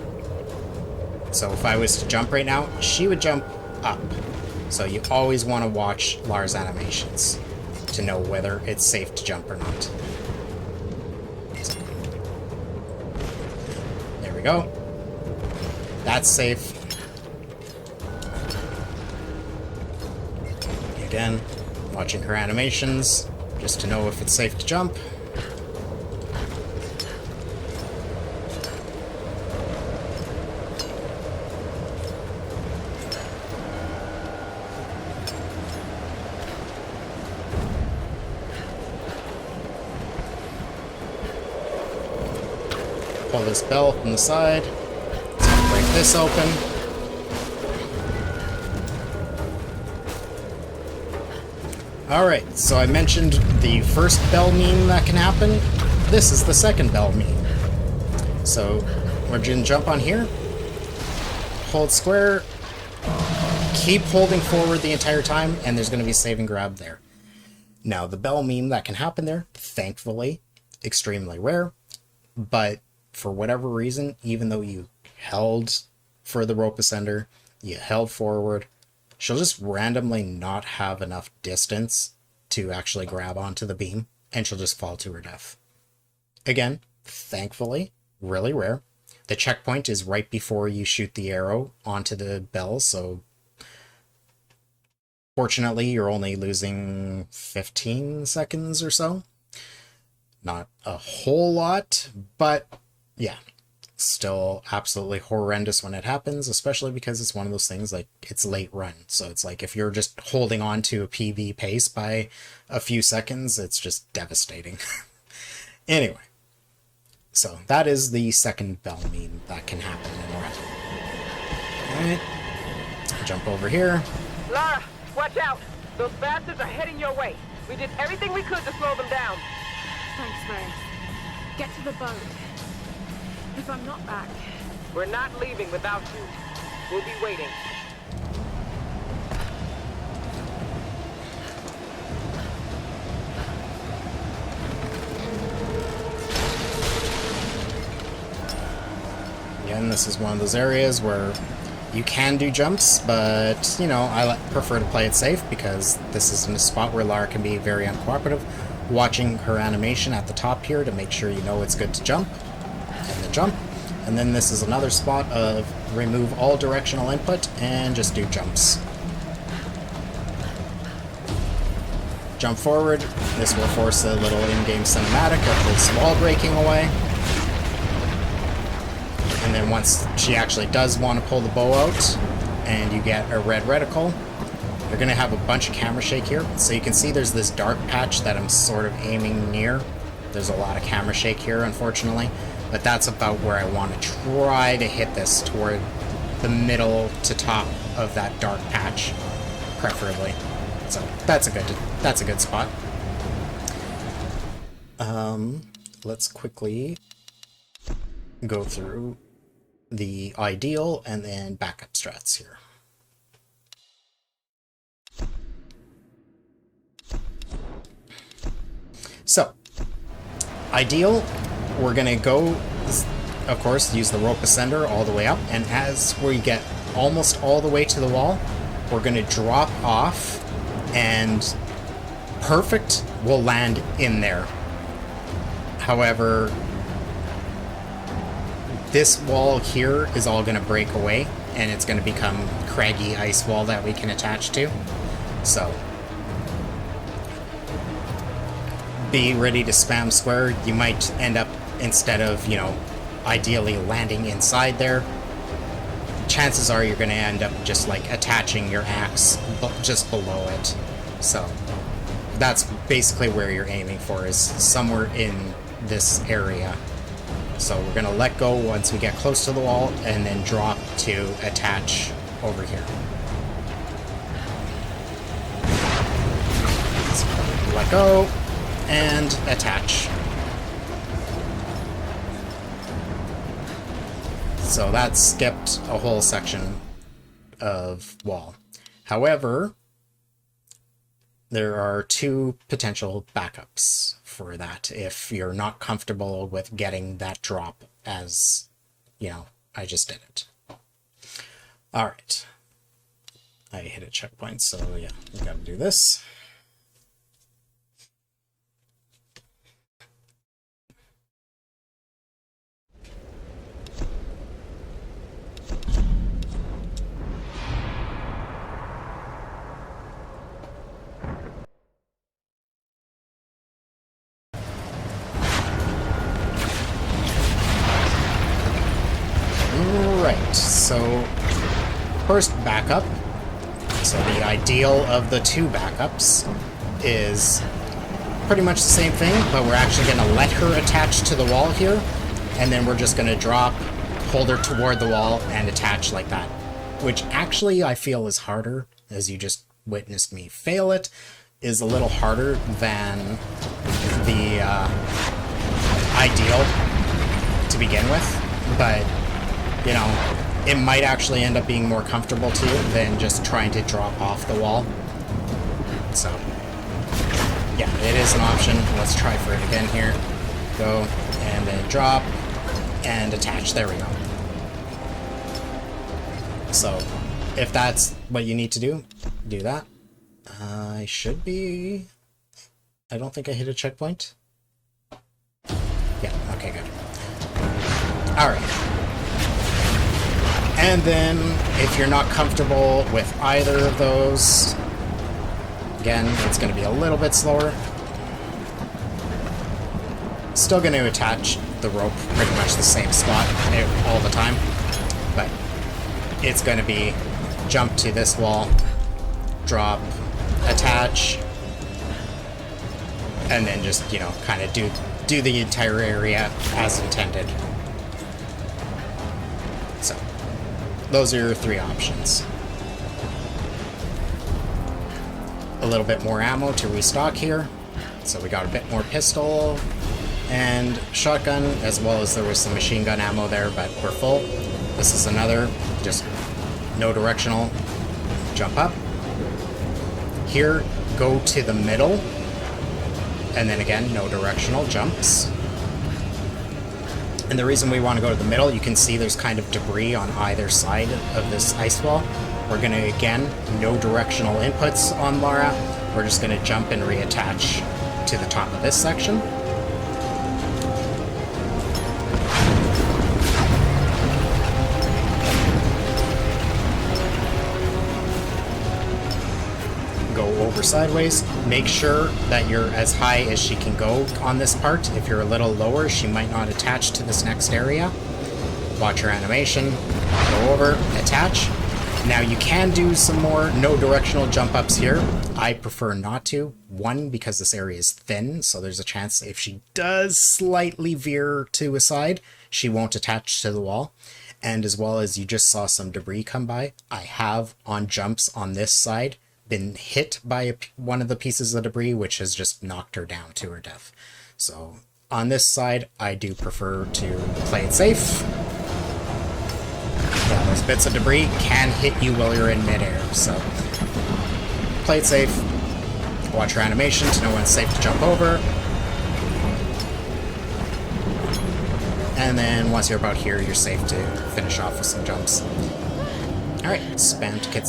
So if I was to jump right now, she would jump up. So you always want to watch Lara's animations to know whether it's safe to jump or not. So, there we go. That's safe. Again, watching her animations just to know if it's safe to jump. Pull this bell from the side. Let's break this open. Alright, so I mentioned the first bell meme that can happen. This is the second bell meme. So, we're gonna jump on here. Hold square. Keep holding forward the entire time, and there's gonna be save and grab there. Now, the bell meme that can happen there, thankfully, extremely rare, but for whatever reason, even though you held for the rope ascender, you held forward, she'll just randomly not have enough distance to actually grab onto the beam, and she'll just fall to her death. Again, thankfully, really rare. The checkpoint is right before you shoot the arrow onto the bell, so fortunately you're only losing 15 seconds or so. Not a whole lot, but yeah, still absolutely horrendous when it happens, especially because it's one of those things like it's late run. So it's like if you're just holding on to a PV pace by a few seconds, it's just devastating. Anyway, so that is the second bell meme that can happen in run. Alright, jump over here.
Lara, watch out! Those bastards are heading your way. We did everything we could to slow them down.
Thanks, Ray. Get to the boat. If I'm not back...
We're not leaving without you. We'll be waiting.
Again, this is one of those areas where you can do jumps, but, you know, I prefer to play it safe because this is in a spot where Lara can be very uncooperative. Watching her animation at the top here to make sure you know it's good to jump, and then jump. And then this is another spot of remove all directional input and just do jumps. Jump forward. This will force a little in-game cinematic of this wall breaking away. And then once she actually does want to pull the bow out, and you get a red reticle, you're going to have a bunch of camera shake here. So you can see there's this dark patch that I'm sort of aiming near. There's a lot of camera shake here, unfortunately. But that's about where I want to try to hit this, toward the middle to top of that dark patch, preferably. So that's a good spot. Let's quickly go through the ideal and then backup strats here. So, ideal, we're going to go, of course, use the rope ascender all the way up, and as we get almost all the way to the wall, we're going to drop off, and perfect will land in there. However, this wall here is all going to break away, and it's going to become craggy ice wall that we can attach to. So, be ready to spam square. You might end up, instead of, you know, ideally landing inside there, chances are you're going to end up just like attaching your axe just below it. So that's basically where you're aiming for, is somewhere in this area. So we're going to let go once we get close to the wall, and then drop to attach over here. So let go, and attach. So that skipped a whole section of wall. However, there are two potential backups for that if you're not comfortable with getting that drop as, you know, I just did it. All right. I hit a checkpoint, so yeah, we gotta do this. Right, so first backup. So the ideal of the two backups is pretty much the same thing, but we're actually going to let her attach to the wall here, and then we're just going to drop, hold her toward the wall, and attach like that. Which actually I feel is harder, as you just witnessed me fail it, is a little harder than the ideal to begin with, but you know, it might actually end up being more comfortable to you than just trying to drop off the wall. So, yeah, it is an option. Let's try for it again here. Go, and then drop, and attach. There we go. So, if that's what you need to do, do that. I should be... I don't think I hit a checkpoint. Yeah, okay, good. Alright. And then, if you're not comfortable with either of those, again, it's going to be a little bit slower. Still going to attach the rope pretty much the same spot all the time, but it's going to be jump to this wall, drop, attach, and then just, you know, kind of do the entire area as intended. So, those are your three options. A little bit more ammo to restock here. So we got a bit more pistol and shotgun, as well as there was some machine gun ammo there, but we're full. This is another, just no directional, jump up. Here, go to the middle, and then again, no directional jumps. And the reason we want to go to the middle, you can see there's kind of debris on either side of this ice wall. We're going to, again, no directional inputs on Lara. We're just going to jump and reattach to the top of this section. Go over sideways. Make sure that you're as high as she can go on this part. If you're a little lower, she might not attach to this next area. Watch her animation. Go over, attach. Now you can do some more no directional jump ups here. I prefer not to. One, because this area is thin, so there's a chance if she does slightly veer to a side, she won't attach to the wall. And as well as you just saw some debris come by, I have on jumps on this side been hit by one of the pieces of debris, which has just knocked her down to her death. So on this side, I do prefer to play it safe. Yeah, those bits of debris can hit you while you're in midair, so play it safe. Watch your animation to know when it's safe to jump over. And then once you're about here, you're safe to finish off with some jumps. Alright, spam to get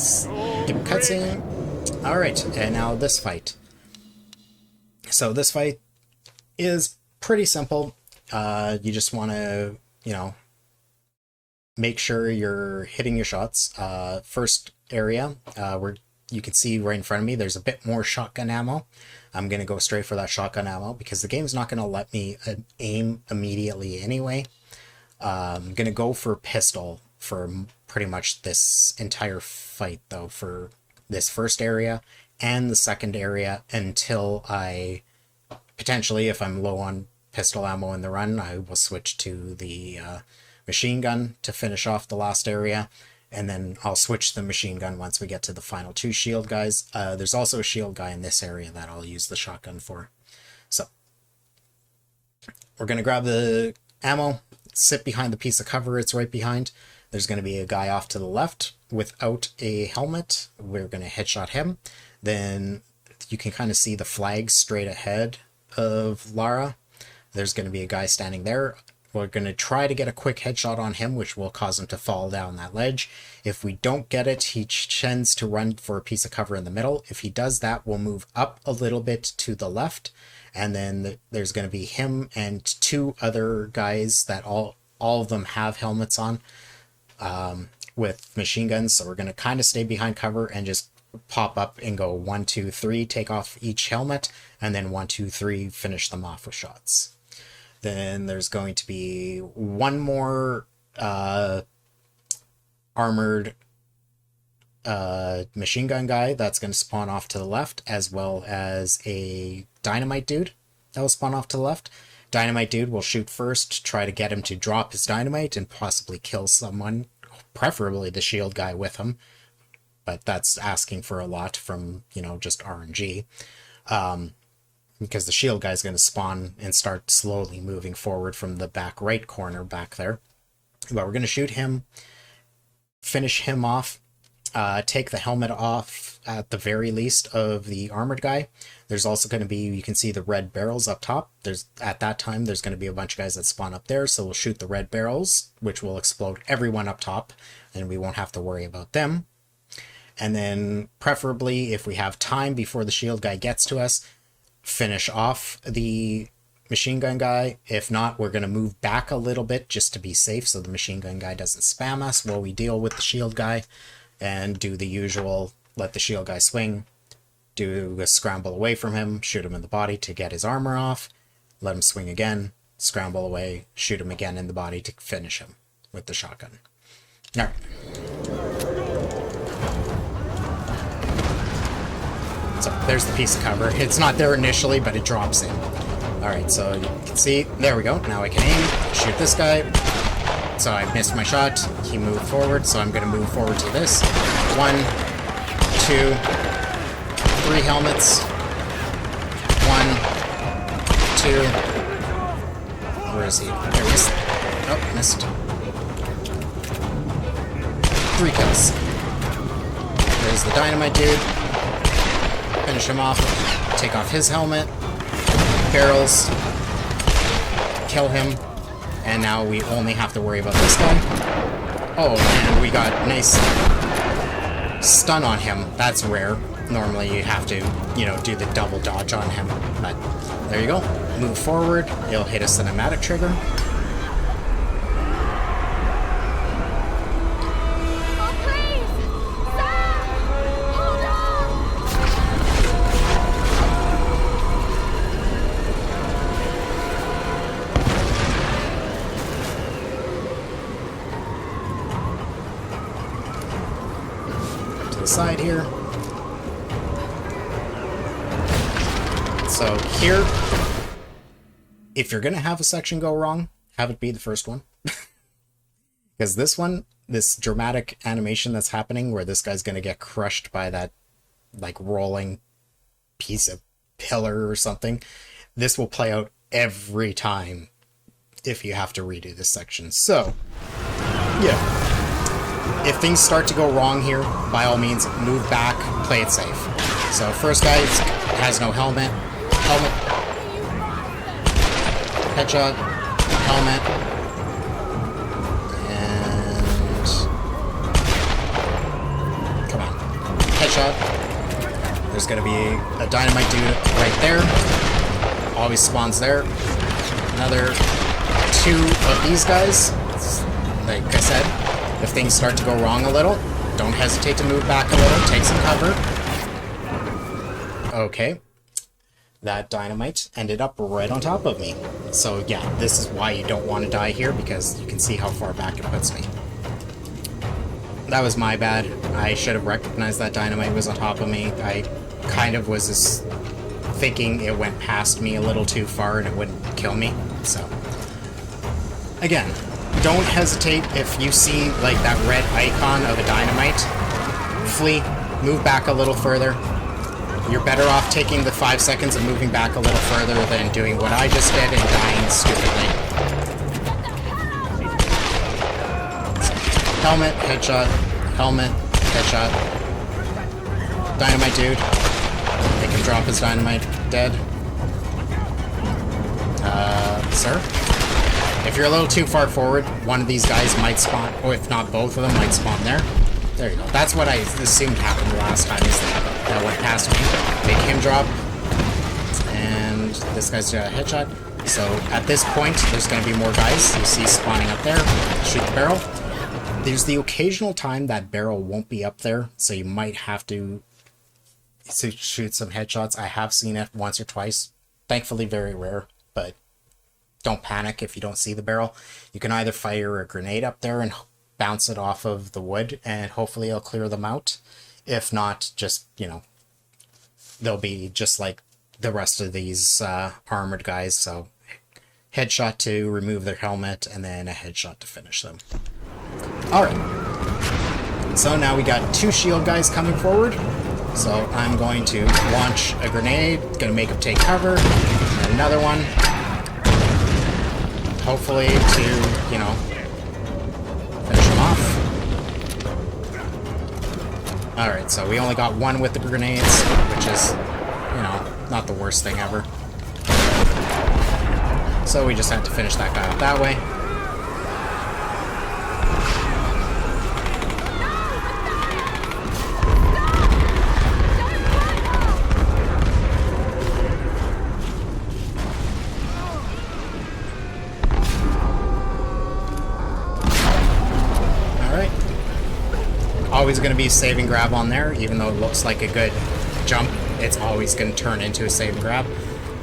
cutscene. Alright, and now this fight. So this fight is pretty simple. You just want to, you know, make sure you're hitting your shots. First area, where you can see right in front of me, there's a bit more shotgun ammo. I'm going to go straight for that shotgun ammo because the game's not going to let me aim immediately anyway. I'm going to go for pistol for pretty much this entire fight, though, for this first area and the second area until I, potentially, if I'm low on pistol ammo in the run, I will switch to the machine gun to finish off the last area, and then I'll switch to the machine gun once we get to the final two shield guys. There's also a shield guy in this area that I'll use the shotgun for. So we're going to grab the ammo, sit behind the piece of cover it's right behind. There's going to be a guy off to the left without a helmet. We're going to headshot him. Then you can kind of see the flag straight ahead of Lara. There's going to be a guy standing there. We're going to try to get a quick headshot on him, which will cause him to fall down that ledge. If we don't get it, he tends to run for a piece of cover in the middle. If he does that, we'll move up a little bit to the left. And then there's going to be him and two other guys that all of them have helmets on with machine guns. So we're going to kind of stay behind cover and just pop up and go 1, 2, 3, take off each helmet, and then 1, 2, 3, finish them off with shots. Then there's going to be one more armored machine gun guy that's going to spawn off to the left, as well as a dynamite dude that will spawn off to the left. Dynamite dude will shoot first, try to get him to drop his dynamite and possibly kill someone, preferably the shield guy with him. But that's asking for a lot from, you know, just RNG. Because the shield guy is going to spawn and start slowly moving forward from the back right corner back there. But we're going to shoot him, finish him off, take the helmet off at the very least of the armored guy. There's also going to be, you can see the red barrels up top. At that time, there's going to be a bunch of guys that spawn up there, so we'll shoot the red barrels, which will explode everyone up top, and we won't have to worry about them. And then, preferably, if we have time before the shield guy gets to us, finish off the machine gun guy. If not, we're going to move back a little bit just to be safe so the machine gun guy doesn't spam us while we deal with the shield guy, and do the usual, let the shield guy swing, do a scramble away from him, shoot him in the body to get his armor off, let him swing again, scramble away, shoot him again in the body to finish him with the shotgun. Alright. So there's the piece of cover. It's not there initially, but it drops in. Alright, so you can see, there we go. Now I can aim, shoot this guy. So I missed my shot. He moved forward, so I'm going to move forward to this. 1, 2, 3 helmets. 1, 2. Where is he? There he is. Oh, missed. 3 kills. There's the dynamite dude. Finish him off. Take off his helmet. Barrels. Kill him. And now we only have to worry about this guy. Oh, and we got nice stun on him. That's rare. Normally you have to, you know, do the double dodge on him. But there you go. Move forward. It'll hit a cinematic trigger. Side here. So here, if you're gonna have a section go wrong, have it be the first one. Because this one, this dramatic animation that's happening where this guy's gonna get crushed by that like rolling piece of pillar or something, this will play out every time if you have to redo this section. So yeah, if things start to go wrong here, by all means, move back, play it safe. So first guy has no helmet. Helmet. Headshot. Helmet. And... come on. Headshot. There's going to be a dynamite dude right there. Always spawns there. Another 2 of these guys. Like I said, if things start to go wrong a little, don't hesitate to move back a little, take some cover. Okay. That dynamite ended up right on top of me. So yeah, this is why you don't want to die here, because you can see how far back it puts me. That was my bad. I should have recognized that dynamite was on top of me. I kind of was just thinking it went past me a little too far and it wouldn't kill me. So, again, don't hesitate if you see like that red icon of a dynamite. Flee, move back a little further, You're better off taking the 5 seconds and moving back a little further than doing what I just did and dying stupidly. Helmet, headshot. Helmet, headshot. Dynamite dude. Make him drop his dynamite. Dead. Sir? If you're a little too far forward, one of these guys might spawn, or if not both of them might spawn there. There you go. That's what I assumed happened the last time, is that went past me. Make him drop. And this guy's got a headshot. So at this point, there's going to be more guys you see spawning up there. Shoot the barrel. There's the occasional time that barrel won't be up there, so you might have to shoot some headshots. I have seen it once or twice. Thankfully, very rare, but don't panic if you don't see the barrel. You can either fire a grenade up there and bounce it off of the wood, and hopefully it'll clear them out. If not, just, you know, they'll be just like the rest of these armored guys. So headshot to remove their helmet, and then a headshot to finish them. Alright. So now we got 2 shield guys coming forward. So I'm going to launch a grenade, gonna make them take cover, and another one. Hopefully to, you know, finish them off. Alright, so we only got 1 with the grenades, which is, you know, not the worst thing ever. So we just had to finish that guy off that way. Always going to be save and grab on there, even though it looks like a good jump. It's always going to turn into a save and grab.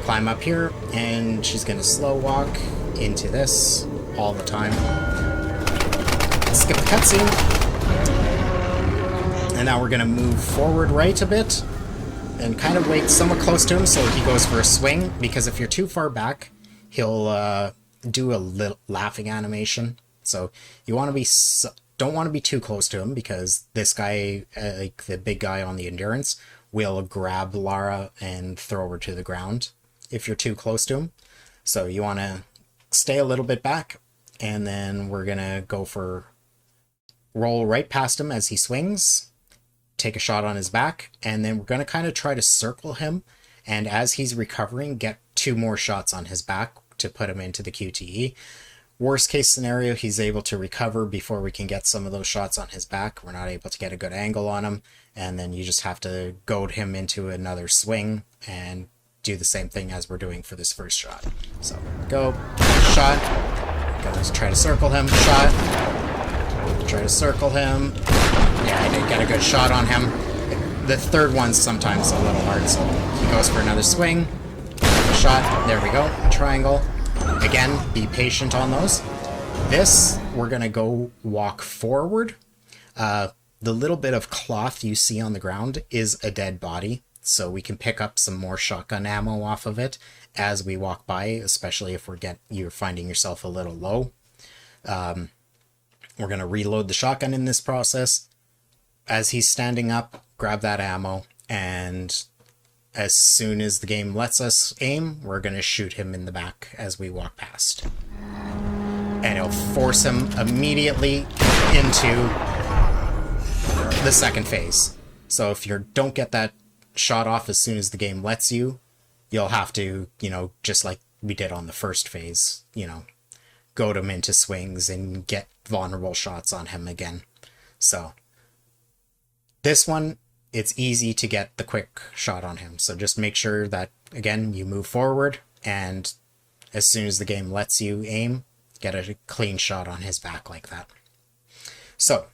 Climb up here, and she's going to slow walk into this all the time. Skip the cutscene. And now we're going to move forward right a bit and kind of wait somewhat close to him so he goes for a swing, because if you're too far back, he'll do a little laughing animation. So you want to be... don't want to be too close to him, because this guy, like the big guy on the endurance, will grab Lara and throw her to the ground if you're too close to him. So you want to stay a little bit back, and then we're going to go for roll right past him as he swings, take a shot on his back, and then we're going to kind of try to circle him, and as he's recovering, get 2 more shots on his back to put him into the QTE. Worst case scenario, he's able to recover before we can get some of those shots on his back. We're not able to get a good angle on him, and then you just have to goad him into another swing and do the same thing as we're doing for this first shot. So, go, shot, gotta try to circle him, shot, try to circle him. Yeah, I did get a good shot on him. The third one's sometimes a little hard, so he goes for another swing, shot, there we go, triangle. Again, be patient on those. This, we're going to go walk forward. The little bit of cloth you see on the ground is a dead body, so we can pick up some more shotgun ammo off of it as we walk by, especially if you're finding yourself a little low. We're going to reload the shotgun in this process. As he's standing up, grab that ammo, and as soon as the game lets us aim, we're going to shoot him in the back as we walk past. And it'll force him immediately into the second phase. So if you don't get that shot off as soon as the game lets you, you'll have to, you know, just like we did on the first phase, you know, goad him into swings and get vulnerable shots on him again. So this one, it's easy to get the quick shot on him. So just make sure that, again, you move forward, and as soon as the game lets you aim, get a clean shot on his back like that. So,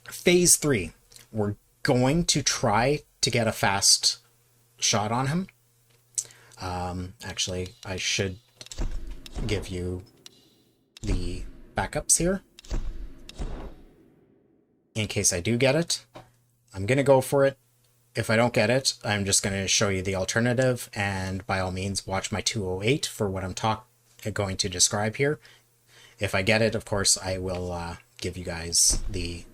phase 3. We're going to try to get a fast shot on him. Actually, I should give you the backups here in case I do get it. I'm going to go for it. If I don't get it, I'm just going to show you the alternative, and by all means, watch my 208 for what I'm going to describe here. If I get it, of course, I will give you guys the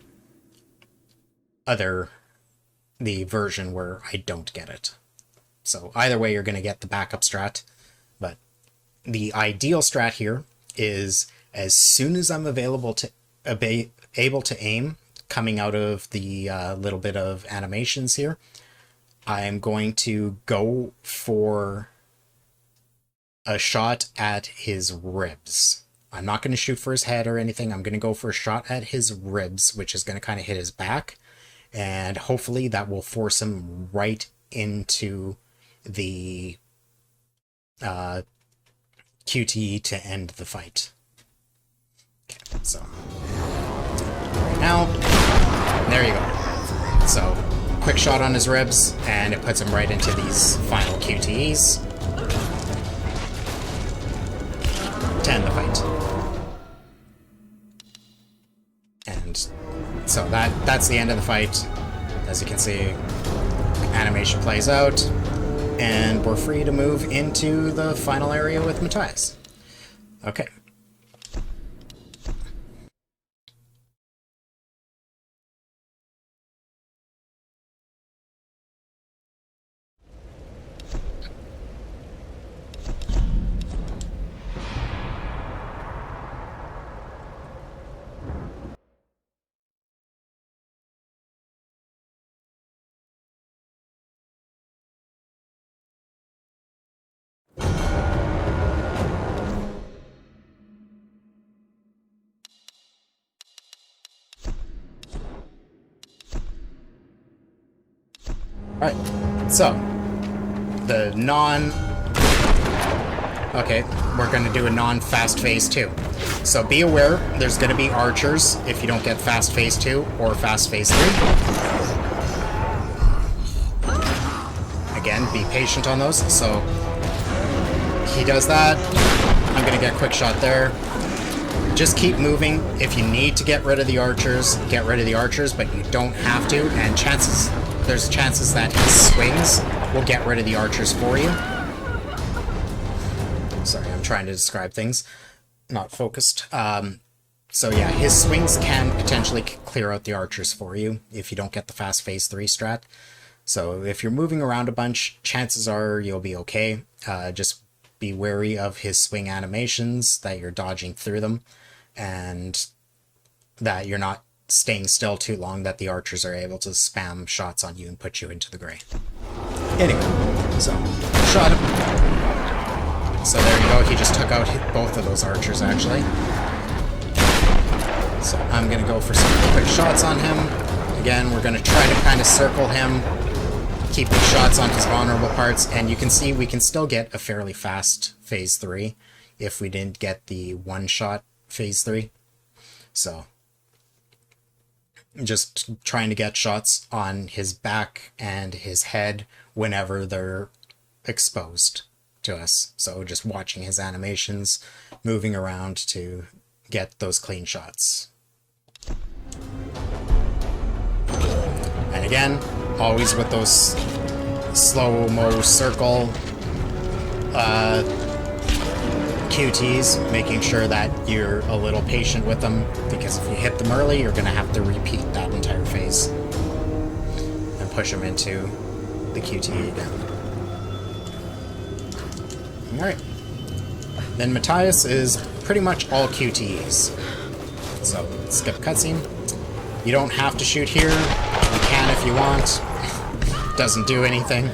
version where I don't get it. So either way, you're going to get the backup strat. But the ideal strat here is as soon as I'm able to aim, coming out of the little bit of animations here, I'm going to go for a shot at his ribs. I'm not going to shoot for his head or anything. I'm going to go for a shot at his ribs, which is going to kind of hit his back. And hopefully that will force him right into the QTE to end the fight. Okay, so right now, there you go. So quick shot on his ribs, and it puts him right into these final QTEs to end the fight. And so that's the end of the fight. As you can see, animation plays out, and we're free to move into the final area with Matthias. Okay. Alright, so, the okay, we're going to do a non-fast phase 2. So be aware, there's going to be archers if you don't get fast phase 2 or fast phase 3. Again, be patient on those. So, he does that. I'm going to get a quick shot there. Just keep moving. If you need to get rid of the archers, get rid of the archers, but you don't have to, and there's chances that his swings will get rid of the archers for you. Sorry, I'm trying to describe things. Not focused. So yeah, his swings can potentially clear out the archers for you if you don't get the fast phase 3 strat. So if you're moving around a bunch, chances are you'll be okay. Just be wary of his swing animations, that you're dodging through them, and that you're not staying still too long, that the archers are able to spam shots on you and put you into the gray. Anyway, so shot him. So there you go, he just took out both of those archers actually. So I'm gonna go for some quick shots on him. Again, we're gonna try to kind of circle him, keeping shots on his vulnerable parts, and you can see we can still get a fairly fast phase 3 if we didn't get the one-shot phase 3. So just trying to get shots on his back and his head whenever they're exposed to us. So just watching his animations, moving around to get those clean shots. And again, always with those slow-mo circle QTs, making sure that you're a little patient with them, because if you hit them early, you're going to have to repeat that entire phase and push them into the QTE again. Alright. Then Matthias is pretty much all QTEs. So, skip cutscene. You don't have to shoot here. You can if you want. Doesn't do anything.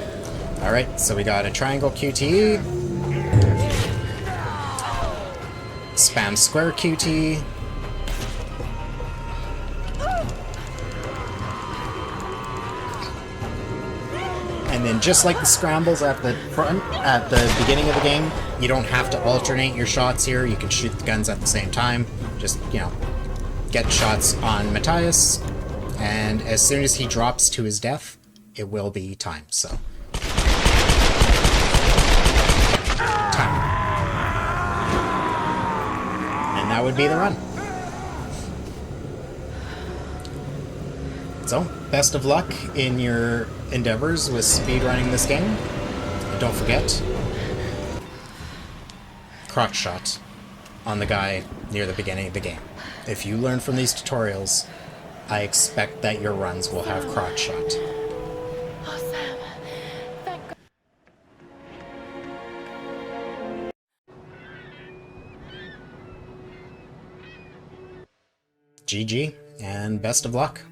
Alright, so we got a triangle QTE. Spam square QTE. And then just like the scrambles at the front, at the beginning of the game, you don't have to alternate your shots here. You can shoot the guns at the same time. Just, you know, get shots on Matthias, and as soon as he drops to his death, it will be time, so. Time. And that would be the run. So, best of luck in your endeavors with speedrunning this game. And don't forget, crotch shot on the guy near the beginning of the game. If you learn from these tutorials, I expect that your runs will have crotch shot. GG, and best of luck.